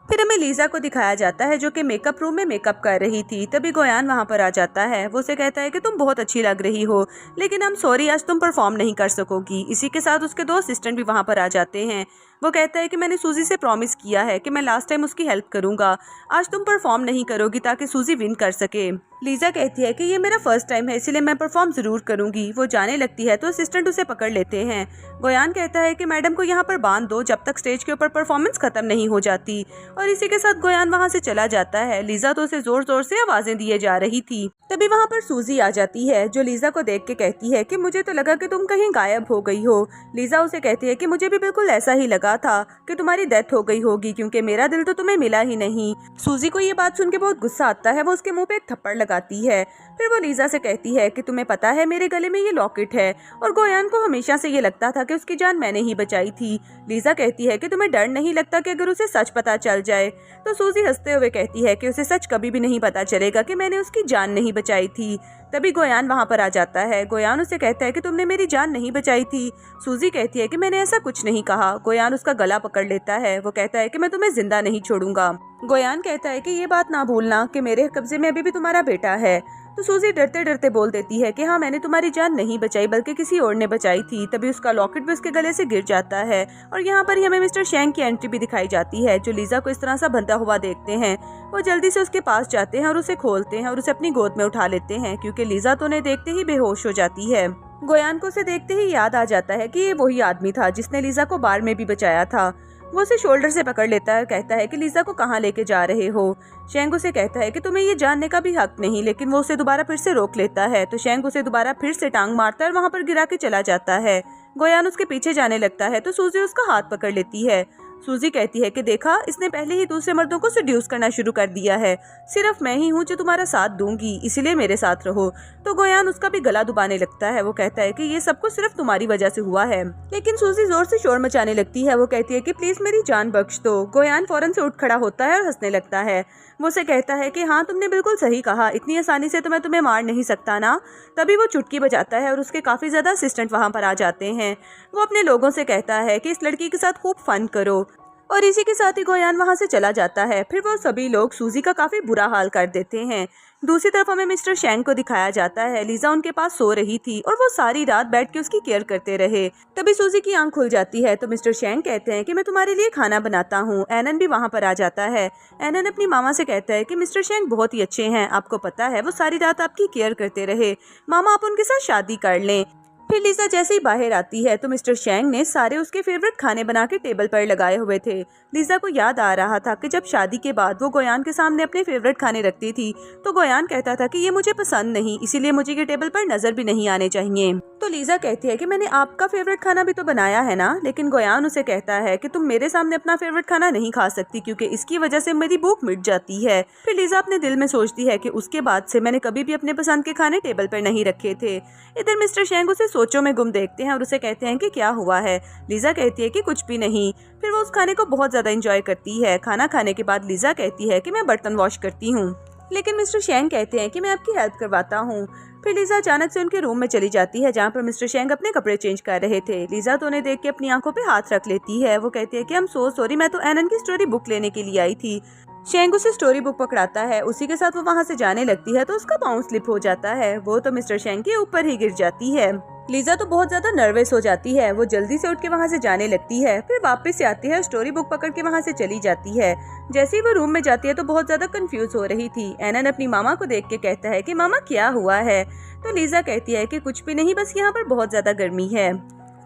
फिर हमें लीजा को दिखाया जाता है जो कि मेकअप रूम में मेकअप कर रही थी। तभी गोयान वहाँ पर आ जाता है। वो उसे कहता है कि तुम बहुत अच्छी लग रही हो, लेकिन हम सॉरी आज तुम परफॉर्म नहीं कर सकोगी। इसी के साथ उसके दो असिस्टेंट भी वहाँ पर आ जाते हैं। वो कहता है कि मैंने सूजी से प्रॉमिस किया है कि मैं लास्ट टाइम उसकी हेल्प करूंगा, आज तुम परफॉर्म नहीं करोगी ताकि सूजी विन कर सके। लीजा कहती है कि ये मेरा फर्स्ट टाइम है, इसलिए मैं परफॉर्म जरूर करूंगी। वो जाने लगती है तो असिस्टेंट उसे पकड़ लेते हैं। गोयान कहता है कि मैडम को यहाँ पर बांध दो जब तक स्टेज के ऊपर परफॉर्मेंस खत्म नहीं हो जाती, और इसी के साथ गोयान वहाँ से चला जाता है। लीजा तो उसे जोर जोर से आवाजें दिए जा रही थी। तभी वहाँ पर सूजी आ जाती है जो लीजा को देख के कहती है कि मुझे तो लगा कि तुम कहीं गायब हो गई हो। लीजा उसे कहती है कि मुझे भी बिल्कुल ऐसा ही लगा था कि तुम्हारी डेथ हो गई होगी, क्योंकि मेरा दिल तो तुम्हें मिला ही नहीं। सूजी को ये बात सुन के बहुत गुस्सा आता है। वो उसके मुंह पे एक थप्पड़ लगाती है। फिर वो लीजा से कहती है कि तुम्हें पता है मेरे गले में ये लॉकेट है, और गोयान को हमेशा से ये लगता था कि उसकी जान मैंने ही बचाई थी। लीजा कहती है कि तुम्हें डर नहीं लगता कि अगर उसे सच पता चल जाए? तो सूजी हंसते हुए कहती है कि उसे सच कभी भी नहीं पता चलेगा कि मैंने उसकी जान नहीं बचाई थी। तभी गोयान वहाँ पर आ जाता है। गोयान उसे कहता है कि तुमने मेरी जान नहीं बचाई थी। सूजी कहती है कि मैंने ऐसा कुछ नहीं कहा। गोयान उसका गला पकड़ लेता है। वो कहता है कि मैं तुम्हें जिंदा नहीं छोड़ूंगा। गोयान कहता है कि ये बात ना भूलना कि मेरे कब्जे में अभी भी तुम्हारा बेटा है। तो सूजी डरते डरते बोल देती है कि हाँ, मैंने तुम्हारी जान नहीं बचाई बल्कि किसी और ने बचाई थी। तभी उसका लॉकेट भी उसके गले से गिर जाता है, और यहाँ पर ही हमें मिस्टर शेंग की एंट्री भी दिखाई जाती है जो लीजा को इस तरह सा बंधा हुआ देखते हैं। वो जल्दी से उसके पास जाते हैं और उसे खोलते हैं और उसे अपनी गोद में उठा लेते हैं, क्योंकि लीजा तो उन्हें देखते ही बेहोश हो जाती है। गोयान को उसे देखते ही याद आ जाता है कि ये वही आदमी था जिसने लीजा को बार में भी बचाया था। वो उसे शोल्डर से पकड़ लेता है, कहता है कि लीजा को कहाँ लेके जा रहे हो। शेंग उसे कहता है कि तुम्हें ये जानने का भी हक नहीं, लेकिन वो उसे दोबारा फिर से रोक लेता है। तो शेंग उसे दोबारा फिर से टांग मारता है और वहाँ पर गिरा के चला जाता है। गोयान उसके पीछे जाने लगता है तो सूजी उसका हाथ पकड़ लेती है। सूजी कहती है कि देखा, इसने पहले ही दूसरे मर्दों को सेड्यूस करना शुरू कर दिया है, सिर्फ मैं ही हूँ जो तुम्हारा साथ दूंगी, इसीलिए मेरे साथ रहो। तो गोयान उसका भी गला दुबाने लगता है। वो कहता है कि ये सब कुछ सिर्फ तुम्हारी वजह से हुआ है, लेकिन सूजी जोर से शोर मचाने लगती है। वो कहती है कि प्लीज मेरी जान बख्श दो। गोयान फौरन से उठ खड़ा होता है और हंसने लगता है। वो उसे कहता है कि हाँ, तुमने बिल्कुल सही कहा, इतनी आसानी से तो मैं तुम्हें मार नहीं सकता ना। तभी वो चुटकी बजाता है और उसके काफी ज्यादा असिस्टेंट वहाँ पर आ जाते हैं। वो अपने लोगों से कहता है कि इस लड़की के साथ खूब फन करो, और इसी के साथ ही गोयान वहाँ से चला जाता है। फिर वो सभी लोग सूजी का काफी बुरा हाल कर देते हैं। दूसरी तरफ हमें मिस्टर शेंग को दिखाया जाता है। लीजा उनके पास सो रही थी और वो सारी रात बैठ के उसकी केयर करते रहे। तभी सूजी की आंख खुल जाती है तो मिस्टर शेंग कहते हैं कि मैं तुम्हारे लिए खाना बनाता हूँ। एनन भी वहाँ पर आ जाता है। एनन अपनी मामा से कहता है कि मिस्टर शेंग बहुत ही अच्छे हैं, आपको पता है वो सारी रात आपकी केयर करते रहे, मामा आप उनके साथ शादी कर लें। फिर लीजा जैसे ही बाहर आती है तो मिस्टर शेंग ने सारे उसके फेवरेट खाने बना के टेबल पर लगाए हुए थे। लीजा को याद आ रहा था कि जब शादी के बाद वो गोयान के सामने अपने फेवरेट खाने रखती थी तो गोयान कहता था कि ये मुझे पसंद नहीं, इसीलिए मुझे ये टेबल पर नजर भी नहीं आने चाहिए। तो लीजा कहती है कि मैंने आपका फेवरेट खाना भी तो बनाया है ना, लेकिन गोयान उसे कहता है कि तुम मेरे सामने अपना फेवरेट खाना नहीं खा सकती क्योंकि इसकी वजह से मेरी भूख मिट जाती है। फिर लीजा अपने दिल में सोचती है कि उसके बाद से मैंने कभी भी अपने पसंद के खाने टेबल पर नहीं रखे थे। इधर मिस्टर शेंग उसे सोचों में गुम देखते हैं और उसे कहते हैं कि क्या हुआ है। लीजा कहती है कि कुछ भी नहीं। फिर वो उस खाने को बहुत ज्यादा एंजॉय करती है। खाना खाने के बाद लीजा कहती है कि मैं बर्तन वॉश करती हूँ, लेकिन मिस्टर शेंग कहते हैं कि मैं आपकी हेल्प करवाता हूँ। फिर लीजा अचानक से उनके रूम में चली जाती है जहाँ पर मिस्टर शेंग अपने कपड़े चेंज कर रहे थे। लीजा तो उन्हें देख के अपनी आंखों पे हाथ रख लेती है। वो कहती है कि I'm so sorry, मैं तो एनन की स्टोरी बुक लेने के लिए आई थी। शेंग उसे स्टोरी बुक पकड़ाता है। उसी के साथ वो वहाँ से जाने लगती है तो उसका पाँव स्लिप हो जाता है। वो तो मिस्टर शेंग के ऊपर ही गिर जाती है। लीजा तो बहुत ज्यादा नर्वस हो जाती है। वो जल्दी से उठ के वहाँ से जाने लगती है, फिर वापस से आती है, स्टोरी बुक पकड़ के वहाँ से चली जाती है। जैसे ही वो रूम में जाती है तो बहुत ज्यादा कंफ्यूज हो रही थी। एनन अपनी मामा को देख के कहता है कि मामा क्या हुआ है, तो लीजा कहती है कि कुछ भी नहीं, बस यहाँ पर बहुत ज्यादा गर्मी है।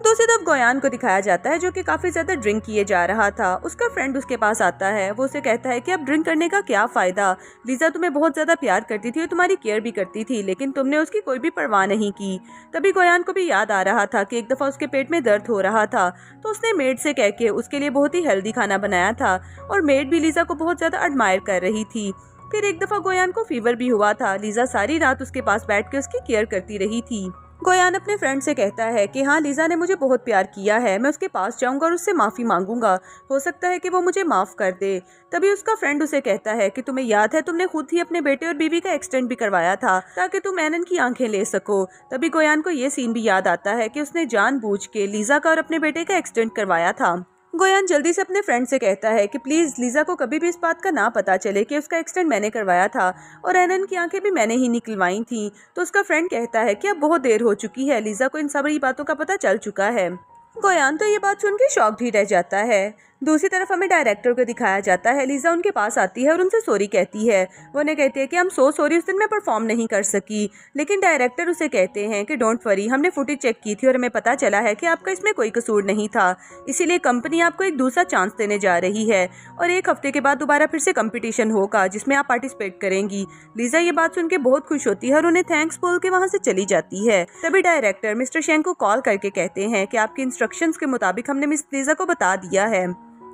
दूसरी तरफ गोयान को दिखाया जाता है जो कि काफी ज्यादा ड्रिंक किए जा रहा था। उसका फ्रेंड उसके पास आता है, वो उसे कहता है कि अब ड्रिंक करने का क्या फायदा, लीजा तुम्हें बहुत ज्यादा प्यार करती थी और तुम्हारी केयर भी करती थी, लेकिन तुमने उसकी कोई भी परवाह नहीं की। तभी गोयान को भी याद आ रहा था कि एक दफा उसके पेट में दर्द हो रहा था, तो उसने मेड से कह के उसके लिए बहुत ही हेल्दी खाना बनाया था और मेड भी लीजा को बहुत ज्यादा एडमायर कर रही थी। फिर एक दफा गोयान को फीवर भी हुआ था। लीजा सारी रात उसके पास बैठ के उसकी केयर करती रही थी। गोयान अपने फ्रेंड से कहता है कि हाँ, लीजा ने मुझे बहुत प्यार किया है, मैं उसके पास जाऊंगा और उससे माफ़ी मांगूंगा, हो सकता है कि वो मुझे माफ़ कर दे। तभी उसका फ्रेंड उसे कहता है कि तुम्हें याद है तुमने खुद ही अपने बेटे और बीवी का एक्सटेंड भी करवाया था ताकि तुम एनन की आंखें ले सको। तभी गोयान को ये सीन भी याद आता है कि उसने जानबूझ के लीजा का और अपने बेटे का एक्सटेंड करवाया था। गोयान जल्दी से अपने फ्रेंड से कहता है कि प्लीज लीजा को कभी भी इस बात का ना पता चले कि उसका एक्सटेंड मैंने करवाया था और एनन की आंखें भी मैंने ही निकलवाई थी। तो उसका फ्रेंड कहता है कि अब बहुत देर हो चुकी है, लीजा को इन सारी बातों का पता चल चुका है। गोयान तो ये बात सुन के शॉक भी रह जाता है। दूसरी तरफ हमें डायरेक्टर को दिखाया जाता है। लीजा उनके पास आती है और उनसे सॉरी कहती है। वो उन्हें कहती है कि हम सो सॉरी, उस दिन मैं परफॉर्म नहीं कर सकी। लेकिन डायरेक्टर उसे कहते हैं कि डोंट वरी, हमने फुटेज चेक की थी और हमें पता चला है कि आपका इसमें कोई कसूर नहीं था, इसीलिए कंपनी आपको एक दूसरा चांस देने जा रही है और एक हफ्ते के बाद दोबारा फिर से कंपटीशन होगा जिसमें आप पार्टिसिपेट करेंगी। लीजा ये बात सुन के बहुत खुश होती है और उन्हें थैंक्स बोल के वहाँ से चली जाती है। तभी डायरेक्टर मिस्टर शेंग को कॉल करके कहते हैं कि आपकी इंस्ट्रक्शंस के मुताबिक हमने मिस लीजा को बता दिया है।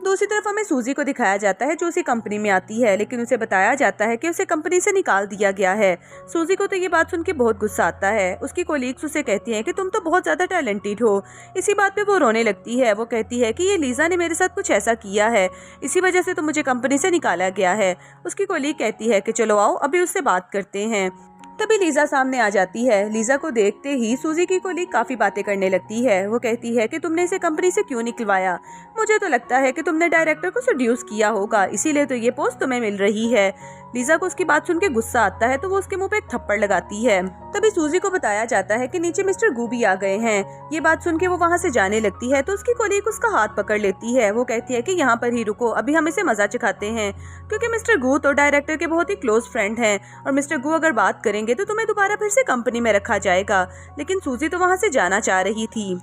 दूसरी तरफ हमें सूजी को दिखाया जाता है जो उसी कंपनी में आती है, लेकिन उसे बताया जाता है कि उसे कंपनी से निकाल दिया गया है। सूजी को तो ये बात सुन के बहुत गुस्सा आता है। उसकी कोलीग्स उसे कहती हैं कि तुम तो बहुत ज्यादा टैलेंटेड हो। इसी बात पे वो रोने लगती है। वो कहती है कि ये लीजा ने मेरे साथ कुछ ऐसा किया है, इसी वजह से तो मुझे कंपनी से निकाला गया है। उसकी कोलीग कहती है कि चलो आओ अभी उससे बात करते हैं। तभी लीजा सामने आ जाती है। लीजा को देखते ही सूजी की कोलीग काफी बातें करने लगती है। वो कहती है कि तुमने इसे कंपनी से क्यों निकलवाया, मुझे तो लगता है कि तुमने डायरेक्टर को सेड्यूस किया होगा, इसीलिए तो ये पोस्ट तुम्हें मिल रही है। लीजा को उसकी बात सुन के गुस्सा आता है तो वो उसके मुंह पे एक थप्पड़ लगाती है। तभी सूजी को बताया जाता है कि नीचे मिस्टर गू भी आ गए हैं। ये बात सुन के वो वहाँ से जाने लगती है तो उसकी कोलीग उसका हाथ पकड़ लेती है। वो कहती है कि यहाँ पर ही रुको, अभी हम इसे मजा चखाते हैं, क्योंकि मिस्टर गू तो डायरेक्टर के बहुत ही क्लोज फ्रेंड हैं और मिस्टर गू अगर बात करेंगे तो तुम्हें दोबारा फिर से कंपनी में रखा जाएगा। लेकिन सूजी तो वहाँ से जाना चाह रही थी।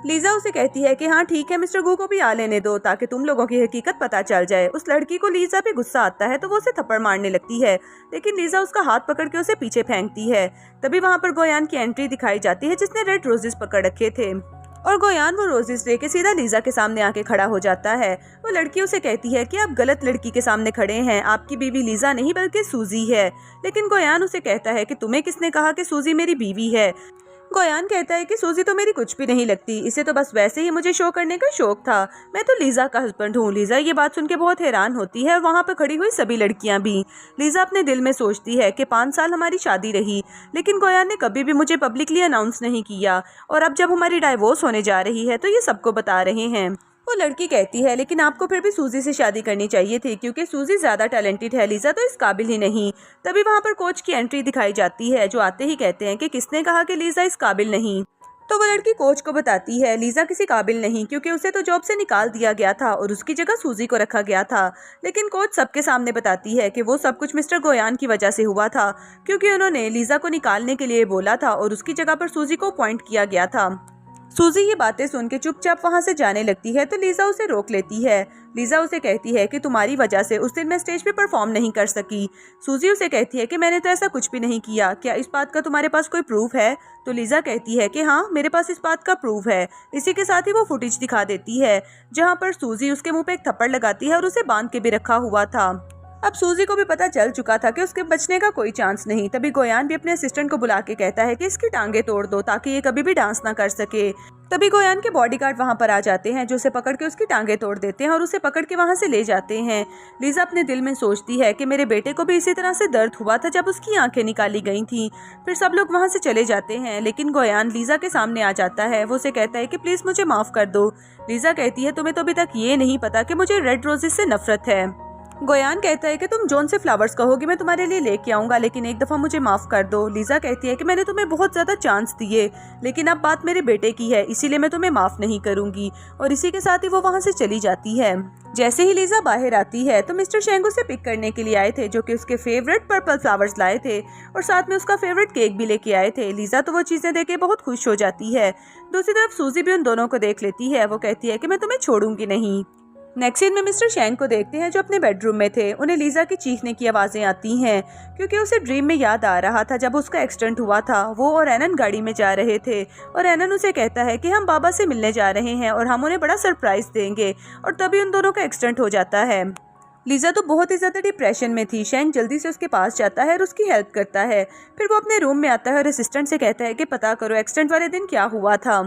लीजा उसे कहती है कि हाँ ठीक है, मिस्टर गू को भी आ लेने दो ताकि तुम लोगों की हकीकत पता चल जाए। उस लड़की को लीजा पे गुस्सा आता है तो वो उसे थप्पड़ मारने लगती है, लेकिन लीजा उसका हाथ पकड़ के उसे पीछे फेंकती है। तभी वहाँ पर गोयान की एंट्री दिखाई जाती है जिसने रेड रोजेस पकड़ रखे थे और गोयान वो रोजेस लेके सीधा लीजा के सामने आके खड़ा हो जाता है। वो लड़की उसे कहती है कि आप गलत लड़की के सामने खड़े हैं, आपकी बीवी लीजा नहीं बल्कि सूजी है। लेकिन गोयान उसे कहता है कि तुम्हें किसने कहा कि सूजी मेरी बीवी है। गोयान कहता है कि सूजी तो मेरी कुछ भी नहीं लगती, इसे तो बस वैसे ही मुझे शो करने का शौक था, मैं तो लीजा का हस्बैंड हूँ। लीजा ये बात सुन के बहुत हैरान होती है और वहाँ पर खड़ी हुई सभी लड़कियाँ भी। लीजा अपने दिल में सोचती है कि 5 साल हमारी शादी रही, लेकिन गोयान ने कभी भी मुझे पब्लिकली अनाउंस नहीं किया और अब जब हमारी डाइवोर्स होने जा रही है तो ये सबको बता रहे हैं। वो लड़की कहती है लेकिन आपको फिर भी सूजी से शादी करनी चाहिए थी, क्योंकि सूजी ज्यादा टैलेंटेड है, लीजा तो इस काबिल ही नहीं। तभी वहाँ पर कोच की एंट्री दिखाई जाती है जो आते ही कहते हैं कि किसने कहा कि लीजा इस काबिल नहीं। तो वो लड़की कोच को बताती है लीजा किसी काबिल नहीं, क्योंकि उसे तो जॉब से निकाल दिया गया था और उसकी जगह सूजी को रखा गया था। लेकिन कोच सबके सामने बताती है कि वो सब कुछ मिस्टर गोयान की वजह से हुआ था, क्योंकि उन्होंने लीजा को निकालने के लिए बोला था और उसकी जगह पर सूजी को अपॉइंट किया गया था। सूजी ये बातें सुन के चुपचाप वहाँ से जाने लगती है तो लीजा उसे रोक लेती है। लीजा उसे कहती है कि तुम्हारी वजह से उस दिन मैं स्टेज पे परफॉर्म नहीं कर सकी। सूजी उसे कहती है कि मैंने तो ऐसा कुछ भी नहीं किया, क्या इस बात का तुम्हारे पास कोई प्रूफ है? तो लीजा कहती है कि हाँ, मेरे पास इस बात का प्रूफ है। इसी के साथ ही वो फुटेज दिखा देती है जहाँ पर सूजी उसके मुँह पे एक थप्पड़ लगाती है और उसे बांध के भी रखा हुआ था। अब सूजी को भी पता चल चुका था कि उसके बचने का कोई चांस नहीं। तभी गोयान भी अपने असिस्टेंट को बुला के कहता है कि इसकी टांगे तोड़ दो ताकि ये कभी भी डांस ना कर सके। तभी गोयान के बॉडीगार्ड वहां पर आ जाते हैं जो उसे पकड़ के उसकी टांगे तोड़ देते हैं और उसे पकड़ के वहां से ले जाते हैं। लीजा अपने दिल में सोचती है कि मेरे बेटे को भी इसी तरह से दर्द हुआ था जब उसकी आंखें निकाली गई थी। फिर सब लोग वहां से चले जाते हैं, लेकिन गोयान लीजा के सामने आ जाता है। वो उसे कहता है कि प्लीज मुझे माफ कर दो। लीजा कहती है तुम्हें तो अभी तक ये नहीं पता कि मुझे रेड रोजेस से नफरत है। गोयान कहता है कि तुम जोन से फ्लावर्स कहोगी मैं तुम्हारे लिए लेके आऊंगा, लेकिन एक दफ़ा मुझे माफ़ कर दो। लीजा कहती है कि मैंने तुम्हें बहुत ज़्यादा चांस दिए, लेकिन अब बात मेरे बेटे की है, इसीलिए मैं तुम्हें माफ़ नहीं करूंगी। और इसी के साथ ही वो वहाँ से चली जाती है। जैसे ही लीजा बाहर आती है तो मिस्टर शेंग उसे पिक करने के लिए आए थे, जो कि उसके फेवरेट पर्पल फ्लावर्स लाए थे और साथ में उसका फेवरेट केक भी लेके आए थे। लीजा तो वो चीज़ें देख के बहुत खुश हो जाती है। दूसरी तरफ सूजी भी उन दोनों को देख लेती है। वो कहती है कि मैं तुम्हें छोड़ूंगी नहीं। नेक्स्ट सीन में मिस्टर शेंग को देखते हैं जो अपने बेडरूम में थे। उन्हें लीजा की चीखने की आवाज़ें आती हैं क्योंकि उसे ड्रीम में याद आ रहा था जब उसका एक्सीडेंट हुआ था। वो और एनन गाड़ी में जा रहे थे और एनन उसे कहता है कि हम बाबा से मिलने जा रहे हैं और हम उन्हें बड़ा सरप्राइज देंगे, और तभी उन दोनों का एक्सीडेंट हो जाता है। लीजा तो बहुत ही ज़्यादा डिप्रेशन में थी। शेंग जल्दी से उसके पास जाता है और उसकी हेल्प करता है। फिर वो अपने रूम में आता है और असिस्टेंट से कहता है कि पता करो एक्सीडेंट वाले दिन क्या हुआ था।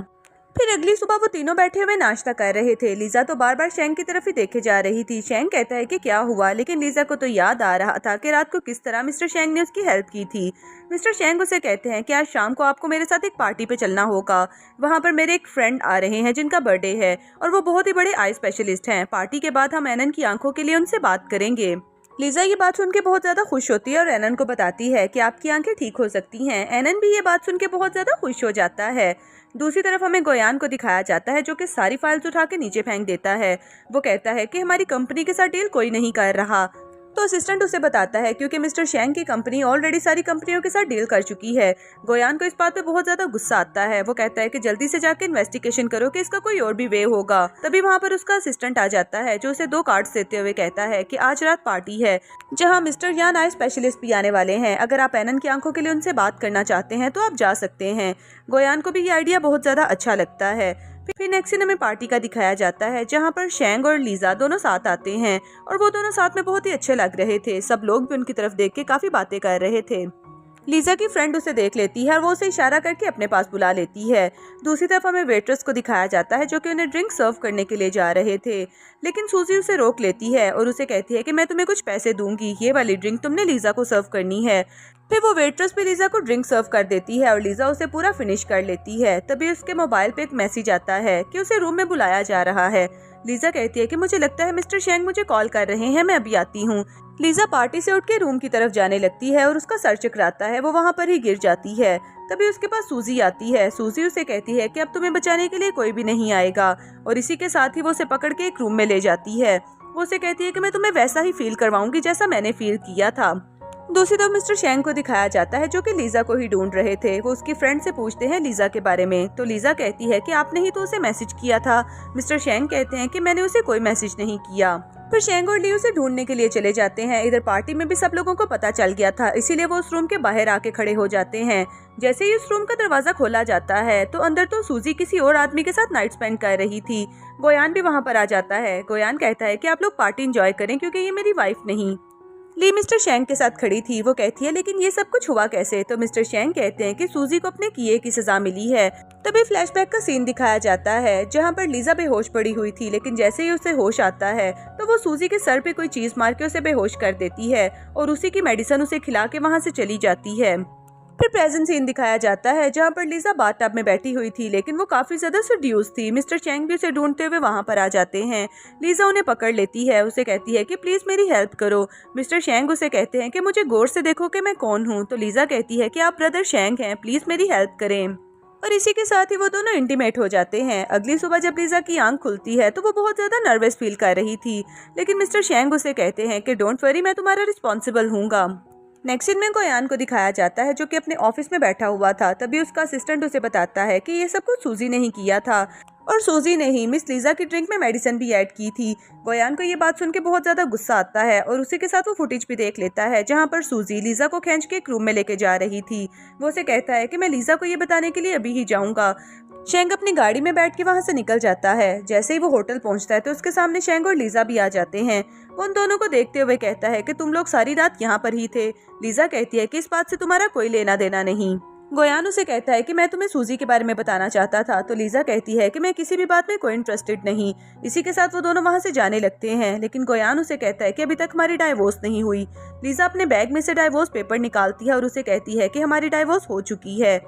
फिर अगली सुबह वो तीनों बैठे हुए नाश्ता कर रहे थे। लीजा तो बार बार शेंग की तरफ ही देखे जा रही थी। शेंग कहता है कि क्या हुआ, लेकिन लीजा को तो याद आ रहा था कि रात को किस तरह मिस्टर शेंग ने उसकी हेल्प की थी। मिस्टर शेंग उसे कहते हैं कि आज शाम को आपको मेरे साथ एक पार्टी पे चलना होगा। वहाँ पर मेरे एक फ्रेंड आ रहे हैं जिनका बर्थडे है और वो बहुत ही बड़े आई स्पेशलिस्ट हैं। पार्टी के बाद हम एनन की आंखों के लिए उनसे बात करेंगे। लीजा ये बात सुन के बहुत ज़्यादा खुश होती है और एनन को बताती है कि आपकी आंखें ठीक हो सकती हैं। एनन भी ये बात सुन के बहुत ज़्यादा खुश हो जाता है। दूसरी तरफ हमें गोयान को दिखाया जाता है जो कि सारी फाइल्स उठा के नीचे फेंक देता है। वो कहता है कि हमारी कंपनी के साथ डील कोई नहीं कर रहा। तो असिस्टेंट उसे बताता है क्योंकि मिस्टर शेंग की कंपनी ऑलरेडी सारी कंपनियों के साथ डील कर चुकी है। गोयान को इस बात पे बहुत ज्यादा गुस्सा आता है। वो कहता है कि जल्दी से जाके इन्वेस्टिगेशन करो कि इसका कोई और भी वे होगा। तभी वहाँ पर उसका असिस्टेंट आ जाता है जो उसे 2 कार्ड्स देते हुए कहता है कि आज रात पार्टी है जहाँ मिस्टर यान आई स्पेशलिस्ट भी आने वाले हैं। अगर आप एनन की आंखों के लिए उनसे बात करना चाहते हैं तो आप जा सकते हैं। गोयान को भी ये आइडिया बहुत ज्यादा अच्छा लगता है। फिर नेक्स्ट सीन हमें पार्टी का दिखाया जाता है जहाँ पर शेंग और लीजा दोनों साथ आते हैं और वो दोनों साथ में बहुत ही अच्छे लग रहे थे। सब लोग भी उनकी तरफ देख के काफी बातें कर रहे थे। लीजा की फ्रेंड उसे देख लेती है और वो उसे इशारा करके अपने पास बुला लेती है। दूसरी तरफ हमें वेट्रेस को दिखाया जाता है जो कि उन्हें ड्रिंक सर्व करने के लिए जा रहे थे, लेकिन सूजी उसे रोक लेती है और उसे कहती है कि मैं तुम्हें कुछ पैसे दूंगी, ये वाली ड्रिंक तुमने लीजा को सर्व करनी है। फिर वो वेट्रेस भी लीजा को ड्रिंक सर्व कर देती है और लीजा उसे पूरा फिनिश कर लेती है। तभी उसके मोबाइल पे एक मैसेज आता है कि उसे रूम में बुलाया जा रहा है। लीजा कहती है कि मुझे लगता है मिस्टर शेंग मुझे कॉल कर रहे हैं, मैं अभी आती हूँ। लीजा पार्टी से उठ के रूम की तरफ जाने लगती है और उसका सर चकराता है। वो वहाँ पर ही गिर जाती है। तभी उसके पास सूजी आती है। सूजी उसे कहती है कि अब तुम्हें बचाने के लिए कोई भी नहीं आएगा, और इसी के साथ ही वो उसे पकड़ के एक रूम में ले जाती है। वो उसे कहती है कि मैं तुम्हें वैसा ही फील करवाऊंगी जैसा मैंने फील किया था। दूसरी तरफ मिस्टर शेंग को दिखाया जाता है जो कि लीजा को ही ढूंढ रहे थे। वो उसकी फ्रेंड से पूछते हैं लीजा के बारे में, तो लीजा कहती है कि आपने ही तो उसे मैसेज किया था। मिस्टर शेंग कहते हैं कि मैंने उसे कोई मैसेज नहीं किया। फिर शेंग और ली उसे ढूंढने के लिए चले जाते हैं। इधर पार्टी में भी सब लोगों को पता चल गया था, इसीलिए वो उस रूम के बाहर आके खड़े हो जाते हैं। जैसे ही उस रूम का दरवाजा खोला जाता है तो अंदर तो सूजी किसी और आदमी के साथ नाइट स्पेंड कर रही थी। गोयान भी वहाँ पर आ जाता है। गोयान कहता है कि आप लोग पार्टी एंजॉय करें क्योंकि ये मेरी वाइफ नहीं। ली मिस्टर शेंग के साथ खड़ी थी। वो कहती है लेकिन ये सब कुछ हुआ कैसे? तो मिस्टर शेंग कहते हैं कि सूजी को अपने किए की सजा मिली है। तभी फ्लैशबैक का सीन दिखाया जाता है जहाँ पर लीजा बेहोश पड़ी हुई थी, लेकिन जैसे ही उसे होश आता है तो वो सूजी के सर पे कोई चीज मार के उसे बेहोश कर देती है और उसी की मेडिसिन उसे खिला के वहाँ से चली जाती है। फिर प्रेजेंट सीन दिखाया जाता है जहाँ पर लीजा बाथटब में बैठी हुई थी, लेकिन वो काफी ज्यादा सेड्यूस थी। मिस्टर शेंग भी उसे ढूंढते हुए वहाँ पर आ जाते हैं। लीजा उन्हें पकड़ लेती है। उसे कहती है कि प्लीज मेरी हेल्प करो। मिस्टर शेंग उसे कहते हैं कि मुझे गौर से देखो कि मैं कौन हूँ। तो लीजा कहती है कि आप ब्रदर शेंग हैं, प्लीज मेरी हेल्प करें। और इसी के साथ ही वो दोनों इंटीमेट हो जाते हैं। अगली सुबह जब लीजा की आंख खुलती है तो वो बहुत ज्यादा नर्वस फील कर रही थी, लेकिन मिस्टर शेंग उसे कहते हैं कि डोंट वरी, मैं तुम्हारा रिस्पॉन्सिबल हूँगा। नेक्स्ट सीन में गोयान को दिखाया जाता है जो कि अपने ऑफिस में बैठा हुआ था। तभी उसका असिस्टेंट उसे बताता है कि ये सब कुछ सूजी ने ही किया था, और सूजी ने ही मिस लीजा की ड्रिंक में मेडिसिन भी ऐड की थी। गोयान को ये बात सुन के बहुत ज्यादा गुस्सा आता है और उसी के साथ वो फुटेज भी देख लेता है जहाँ पर सूजी लीजा को खींच के एक रूम में लेके जा रही थी। वो उसे कहता है कि मैं लीजा को ये बताने के लिए अभी ही जाऊंगा। शेंग अपनी गाड़ी में बैठ के वहाँ से निकल जाता है। जैसे ही वो होटल पहुँचता है तो उसके सामने शेंग और लीजा भी आ जाते हैं। वो उन दोनों को देखते हुए कहता है कि तुम लोग सारी रात यहाँ पर ही थे। लीजा कहती है कि इस बात से तुम्हारा कोई लेना देना नहीं। गोयान उसे कहता है कि मैं तुम्हें सूजी के बारे में बताना चाहता था। तो लीजा कहती है कि मैं किसी भी बात में कोई इंटरेस्टेड नहीं। इसी के साथ वो दोनों वहाँ से जाने लगते हैं, लेकिन गोयान उसे कहता है कि अभी तक हमारी डाइवोर्स नहीं हुई। लीजा अपने बैग में से डाइवोर्स पेपर निकालती है और उसे कहती है कि हमारी डाइवोर्स हो चुकी है।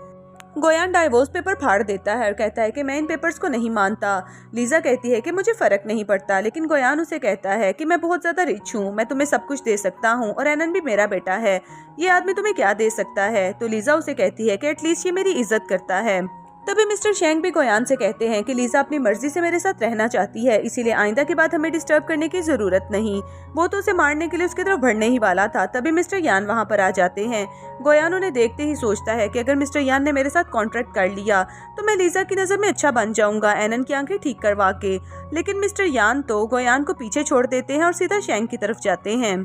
गोयान डाइवोर्स पेपर फाड़ देता है और कहता है कि मैं इन पेपर्स को नहीं मानता। लीजा कहती है कि मुझे फर्क नहीं पड़ता, लेकिन गोयान उसे कहता है कि मैं बहुत ज्यादा रिच हूँ, मैं तुम्हें सब कुछ दे सकता हूँ और एनन भी मेरा बेटा है, ये आदमी तुम्हें क्या दे सकता है। तो लीजा उसे कहती है कि एटलीस्ट ये मेरी इज्जत करता है। तभी मिस्टर शेंग भी गोयान से कहते हैं कि लीजा अपनी मर्जी से मेरे साथ रहना चाहती है, इसीलिए आइंदा के बाद हमें डिस्टर्ब करने की जरूरत नहीं। वो तो उसे मारने के लिए उसकी तरफ बढ़ने ही वाला था। तभी मिस्टर यान वहाँ पर आ जाते हैं। गोयान उन्हें देखते ही सोचता है कि अगर मिस्टर यान ने मेरे साथ कॉन्ट्रैक्ट कर लिया तो मैं लीजा की नजर में अच्छा बन जाऊंगा एनन की आंखें ठीक करवा के। लेकिन मिस्टर यान तो गोयान को पीछे छोड़ देते हैं और सीधा शेंग की तरफ जाते हैं।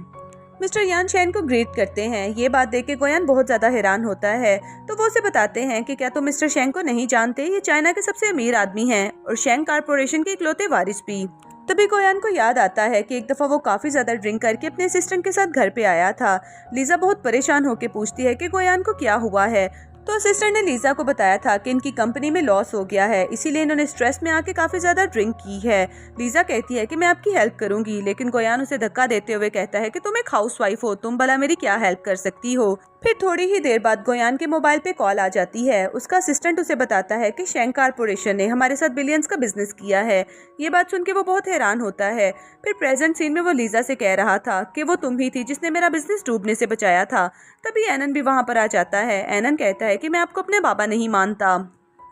मिस्टर यान शेन को ग्रीट करते हैं। ये बात देख के गोयान बहुत ज्यादा हैरान होता है। तो वो उसे बताते हैं कि क्या तुम मिस्टर शेंग को नहीं जानते, ये चाइना के सबसे अमीर आदमी हैं और शेंग कॉर्पोरेशन के इकलौते वारिस भी। तभी गोयान को याद आता है कि एक दफा वो काफी ज्यादा ड्रिंक करके अपने असिस्टेंट के साथ घर पे आया था। लीजा बहुत परेशान होकर पूछती है कि गोयान को क्या हुआ है। तो असिस्टेंट ने लीजा को बताया था कि इनकी कंपनी में लॉस हो गया है, इसीलिए इन्होंने स्ट्रेस में आके काफी ज्यादा ड्रिंक की है। लीजा कहती है कि मैं आपकी हेल्प करूंगी, लेकिन गोयान उसे धक्का देते हुए कहता है कि तुम एक हाउसवाइफ हो, तुम भला मेरी क्या हेल्प कर सकती हो। फिर थोड़ी ही देर बाद गोयान के मोबाइल पे कॉल आ जाती है। उसका असिस्टेंट उसे बताता है कि शेंग कॉर्पोरेशन ने हमारे साथ बिलियंस का बिजनेस किया है। ये बात सुन के वो बहुत हैरान होता है। फिर प्रेजेंट सीन में वो लीजा से कह रहा था कि वो तुम ही थी जिसने मेरा बिजनेस डूबने से बचाया था। तभी एनन भी वहाँ पर आ जाता है। एनन कहता है कि मैं आपको अपने बाबा नहीं मानता।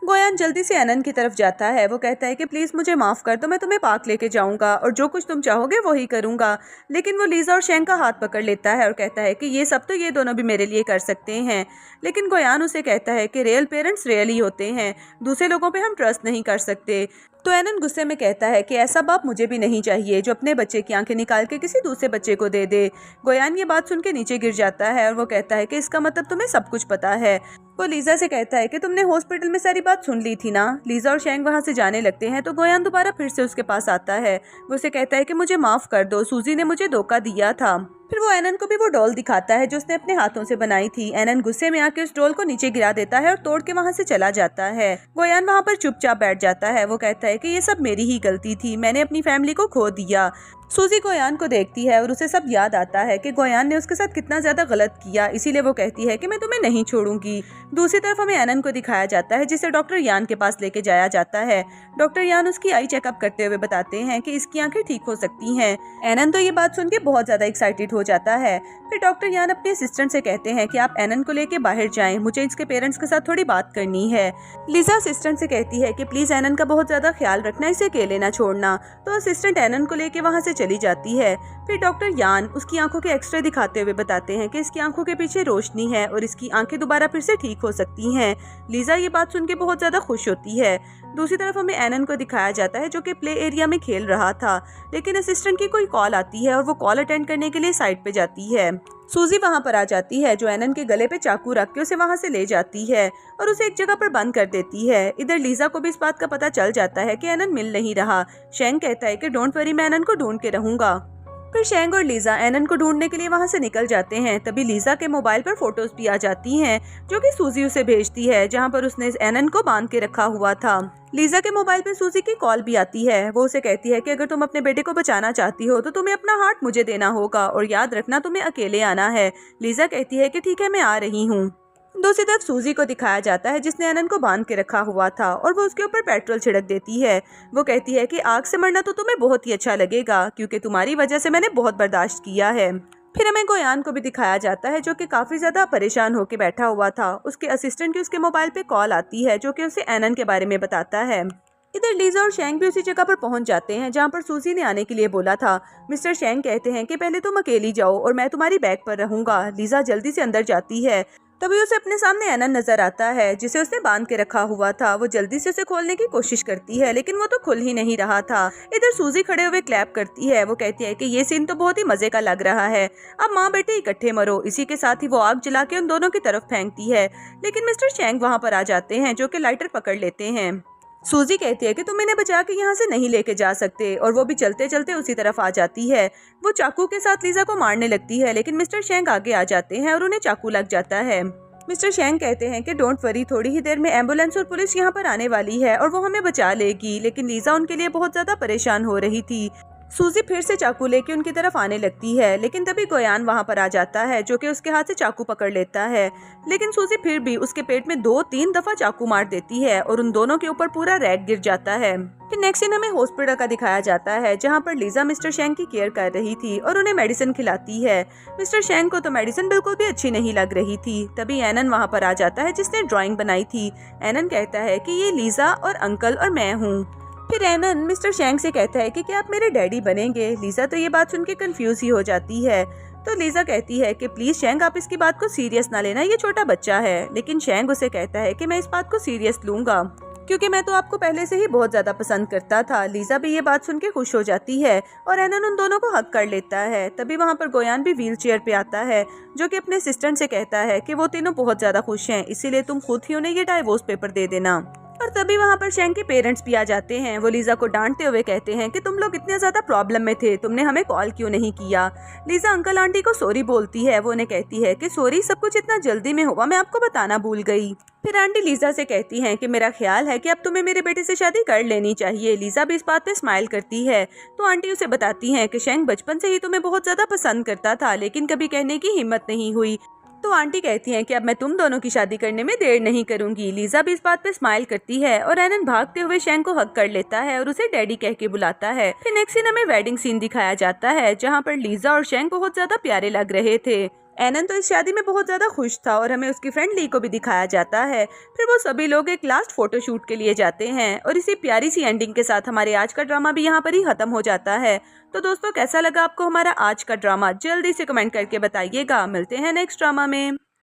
गोयान जल्दी से एनन की तरफ जाता है। वो कहता है कि प्लीज मुझे माफ कर दो, मैं तुम्हें पार्क लेके जाऊंगा और जो कुछ तुम चाहोगे वही करूंगा। लेकिन वो लीजा और शेंग का हाथ पकड़ लेता है और कहता है कि ये सब तो ये दोनों भी मेरे लिए कर सकते हैं। लेकिन गोयान उसे कहता है कि रियल पेरेंट्स रियल ही होते हैं, दूसरे लोगों पे हम ट्रस्ट नहीं कर सकते। तो एनन गुस्से में कहता है कि ऐसा बाप मुझे भी नहीं चाहिए जो अपने बच्चे की आंखें निकाल के किसी दूसरे बच्चे को दे दे। गोयान ये बात सुन के नीचे गिर जाता है और वो कहता है कि इसका मतलब तुम्हें सब कुछ पता है। वो लीजा से कहता है कि तुमने हॉस्पिटल में सारी बात सुन ली थी ना। लीजा और शेंग वहाँ से जाने लगते हैं तो गोयान दोबारा फिर से उसके पास आता है। वो उसे कहता है कि मुझे माफ कर दो, सूजी ने मुझे धोखा दिया था। फिर वो एनन को भी वो डॉल दिखाता है जो उसने अपने हाथों से बनाई थी। एनन गुस्से में आके उस डॉल को नीचे गिरा देता है और तोड़ के वहाँ से चला जाता है। गोयान वहाँ पर चुपचाप बैठ जाता है। वो कहता है कि ये सब मेरी ही गलती थी, मैंने अपनी फैमिली को खो दिया। सूजी गोयान को देखती है और उसे सब याद आता है कि गोयान ने उसके साथ कितना ज्यादा गलत किया, इसीलिए वो कहती है कि मैं तुम्हें नहीं छोड़ूंगी। दूसरी तरफ हमें एनन को दिखाया जाता है जिसे डॉक्टर यान के पास लेके जाया जाता है। डॉक्टर यान उसकी आई चेकअप करते हुए बताते हैं कि इसकी आंखें ठीक हो सकती हैं। एनन तो ये बात सुन के बहुत ज्यादा एक्साइटेड हो जाता है। फिर डॉक्टर यान अपने असिस्टेंट से कहते हैं कि आप एनन को लेके बाहर जाएं, मुझे इसके पेरेंट्स के साथ थोड़ी बात करनी है। लीजा असिस्टेंट से कहती है कि प्लीज एनन का बहुत ज्यादा ख्याल रखना, इसे अकेले ना छोड़ना। तो असिस्टेंट एनन को लेके वहाँ से चली जाती है। फिर डॉक्टर यान उसकी आंखों के एक्सरे दिखाते हुए बताते हैं कि इसकी आंखों के पीछे रोशनी है और इसकी आंखें दोबारा फिर से ठीक हो सकती हैं। लीजा ये बात सुन के बहुत ज्यादा खुश होती है। दूसरी तरफ हमें एनन को दिखाया जाता है जो कि प्ले एरिया में खेल रहा था, लेकिन असिस्टेंट की कोई कॉल आती है और वो कॉल अटेंड करने के लिए साइड पे जाती है। सूजी वहाँ पर आ जाती है जो एनन के गले पे चाकू रख के उसे वहाँ से ले जाती है और उसे एक जगह पर बंद कर देती है। इधर लीजा को भी इस बात का पता चल जाता है कि एनन मिल नहीं रहा। शेंग कहता है कि डोंट वरी, मैं एनन को ढूंढ के रहूंगा। फिर शेंग और लीजा एनन को ढूंढने के लिए वहाँ से निकल जाते हैं। तभी लीजा के मोबाइल पर फोटोज भी आ जाती हैं जो कि सूजी उसे भेजती है, जहाँ पर उसने एनन को बांध के रखा हुआ था। लीजा के मोबाइल पे सूजी की कॉल भी आती है। वो उसे कहती है कि अगर तुम अपने बेटे को बचाना चाहती हो तो तुम्हें अपना हार्ट मुझे देना होगा और याद रखना तुम्हें अकेले आना है। लीजा कहती है कि ठीक है, मैं आ रही हूँ। दूसरी तरफ सूजी को दिखाया जाता है जिसने एनन को बांध के रखा हुआ था और वो उसके ऊपर पेट्रोल छिड़क देती है। वो कहती है कि आग से मरना तो तुम्हें बहुत ही अच्छा लगेगा क्योंकि तुम्हारी वजह से मैंने बहुत बर्दाश्त किया है। फिर हमें गोयान को भी दिखाया जाता है जो कि काफी ज्यादा परेशान होकर बैठा हुआ था। उसके असिस्टेंट की उसके मोबाइल पे कॉल आती है जो कि उसे एनन के बारे में बताता है। इधर लीजा और शेंग भी उसी जगह पर पहुंच जाते हैं जहां पर सूजी ने आने के लिए बोला था। मिस्टर शेंग कहते हैं कि पहले तुम अकेली जाओ और मैं तुम्हारी बैग पर रहूंगा। लीजा जल्दी से अंदर जाती है। तभी उसे अपने सामने एनन नजर आता है जिसे उसने बांध के रखा हुआ था। वो जल्दी से उसे खोलने की कोशिश करती है लेकिन वो तो खुल ही नहीं रहा था। इधर सूजी खड़े हुए क्लैप करती है। वो कहती है कि ये सीन तो बहुत ही मजे का लग रहा है, अब माँ बेटे इकट्ठे मरो। इसी के साथ ही वो आग जला के उन दोनों की तरफ फेंकती है, लेकिन मिस्टर शेंग वहाँ पर आ जाते हैं जो कि लाइटर पकड़ लेते हैं। सूजी कहती है कि तुम इन्हें बचा के यहाँ से नहीं लेके जा सकते और वो भी चलते चलते उसी तरफ आ जाती है। वो चाकू के साथ लीजा को मारने लगती है लेकिन मिस्टर शेंग आगे आ जाते हैं और उन्हें चाकू लग जाता है। मिस्टर शेंग कहते हैं कि डोंट वरी, थोड़ी ही देर में एम्बुलेंस और पुलिस यहाँ पर आने वाली है और वो हमें बचा लेगी। लेकिन लीजा उनके लिए बहुत ज्यादा परेशान हो रही थी। सूजी फिर से चाकू लेके उनकी तरफ आने लगती है, लेकिन तभी गोयान वहाँ पर आ जाता है जो कि उसके हाथ से चाकू पकड़ लेता है। लेकिन सूजी फिर भी उसके पेट में 2-3 दफा चाकू मार देती है और उन दोनों के ऊपर पूरा रैक गिर जाता है। फिर नेक्स्ट सीन हमें हॉस्पिटल का दिखाया जाता है, जहाँ पर लीजा मिस्टर शेंग की केयर कर रही थी और उन्हें मेडिसिन खिलाती है। मिस्टर शेंग को तो मेडिसिन बिल्कुल भी अच्छी नहीं लग रही थी। तभी एनन वहाँ पर आ जाता है जिसने ड्राइंग बनाई थी। एनन कहता है कि ये लीजा और अंकल और मैं हूँ। फिर एनन मिस्टर शेंग से कहता है कि क्या आप मेरे डैडी बनेंगे। लीजा तो ये बात सुन के कंफ्यूज ही हो जाती है। तो लीजा कहती है कि प्लीज शेंग आप इसकी बात को सीरियस ना लेना, ये छोटा बच्चा है। लेकिन शेंग उसे कहता है कि मैं इस बात को सीरियस लूंगा क्योंकि मैं तो आपको पहले से ही बहुत ज्यादा पसंद करता था। लीजा भी ये बात सुन के खुश हो जाती है और एनन उन दोनों को हक कर लेता है। तभी वहाँ पर गोयान भी व्हील चेयर पे आता है जो कि अपने असिस्टेंट से कहता है कि वो तीनों बहुत ज्यादा खुश हैं, इसीलिए तुम खुद ही उन्हें ये डाइवोर्स पेपर दे देना। और तभी वहाँ पर शेंग के पेरेंट्स भी आ जाते हैं। वो लीजा को डांटते हुए कहते हैं कि तुम लोग इतने ज्यादा प्रॉब्लम में थे, तुमने हमें कॉल क्यों नहीं किया। लीजा अंकल आंटी को सॉरी बोलती है। वो उन्हें कहती है कि सॉरी, सब कुछ इतना जल्दी में हुआ, मैं आपको बताना भूल गई। फिर आंटी लीजा से कहती हैं कि मेरा ख्याल है कि अब तुम्हें मेरे बेटे से शादी कर लेनी चाहिए। लीजा भी इस बात पे स्माइल करती है। तो आंटी उसे बताती हैं कि शेंग बचपन से ही तुम्हें बहुत ज्यादा पसंद करता था, लेकिन कभी कहने की हिम्मत नहीं हुई। तो आंटी कहती हैं कि अब मैं तुम दोनों की शादी करने में देर नहीं करूंगी। लीजा भी इस बात पे स्माइल करती है और एनन भागते हुए शेंग को हक कर लेता है और उसे डैडी कह के बुलाता है। फिर नेक्स्ट सीन हमें वेडिंग सीन दिखाया जाता है, जहाँ पर लीजा और शेंग बहुत ज्यादा प्यारे लग रहे थे। एनन तो इस शादी में बहुत ज्यादा खुश था और हमें उसकी फ्रेंड ली को भी दिखाया जाता है। फिर वो सभी लोग एक लास्ट फोटो शूट के लिए जाते हैं और इसी प्यारी सी एंडिंग के साथ हमारे आज का ड्रामा भी यहाँ पर ही खत्म हो जाता है। तो दोस्तों, कैसा लगा आपको हमारा आज का ड्रामा, जल्दी से कमेंट करके बताइएगा। मिलते हैं नेक्स्ट ड्रामा में।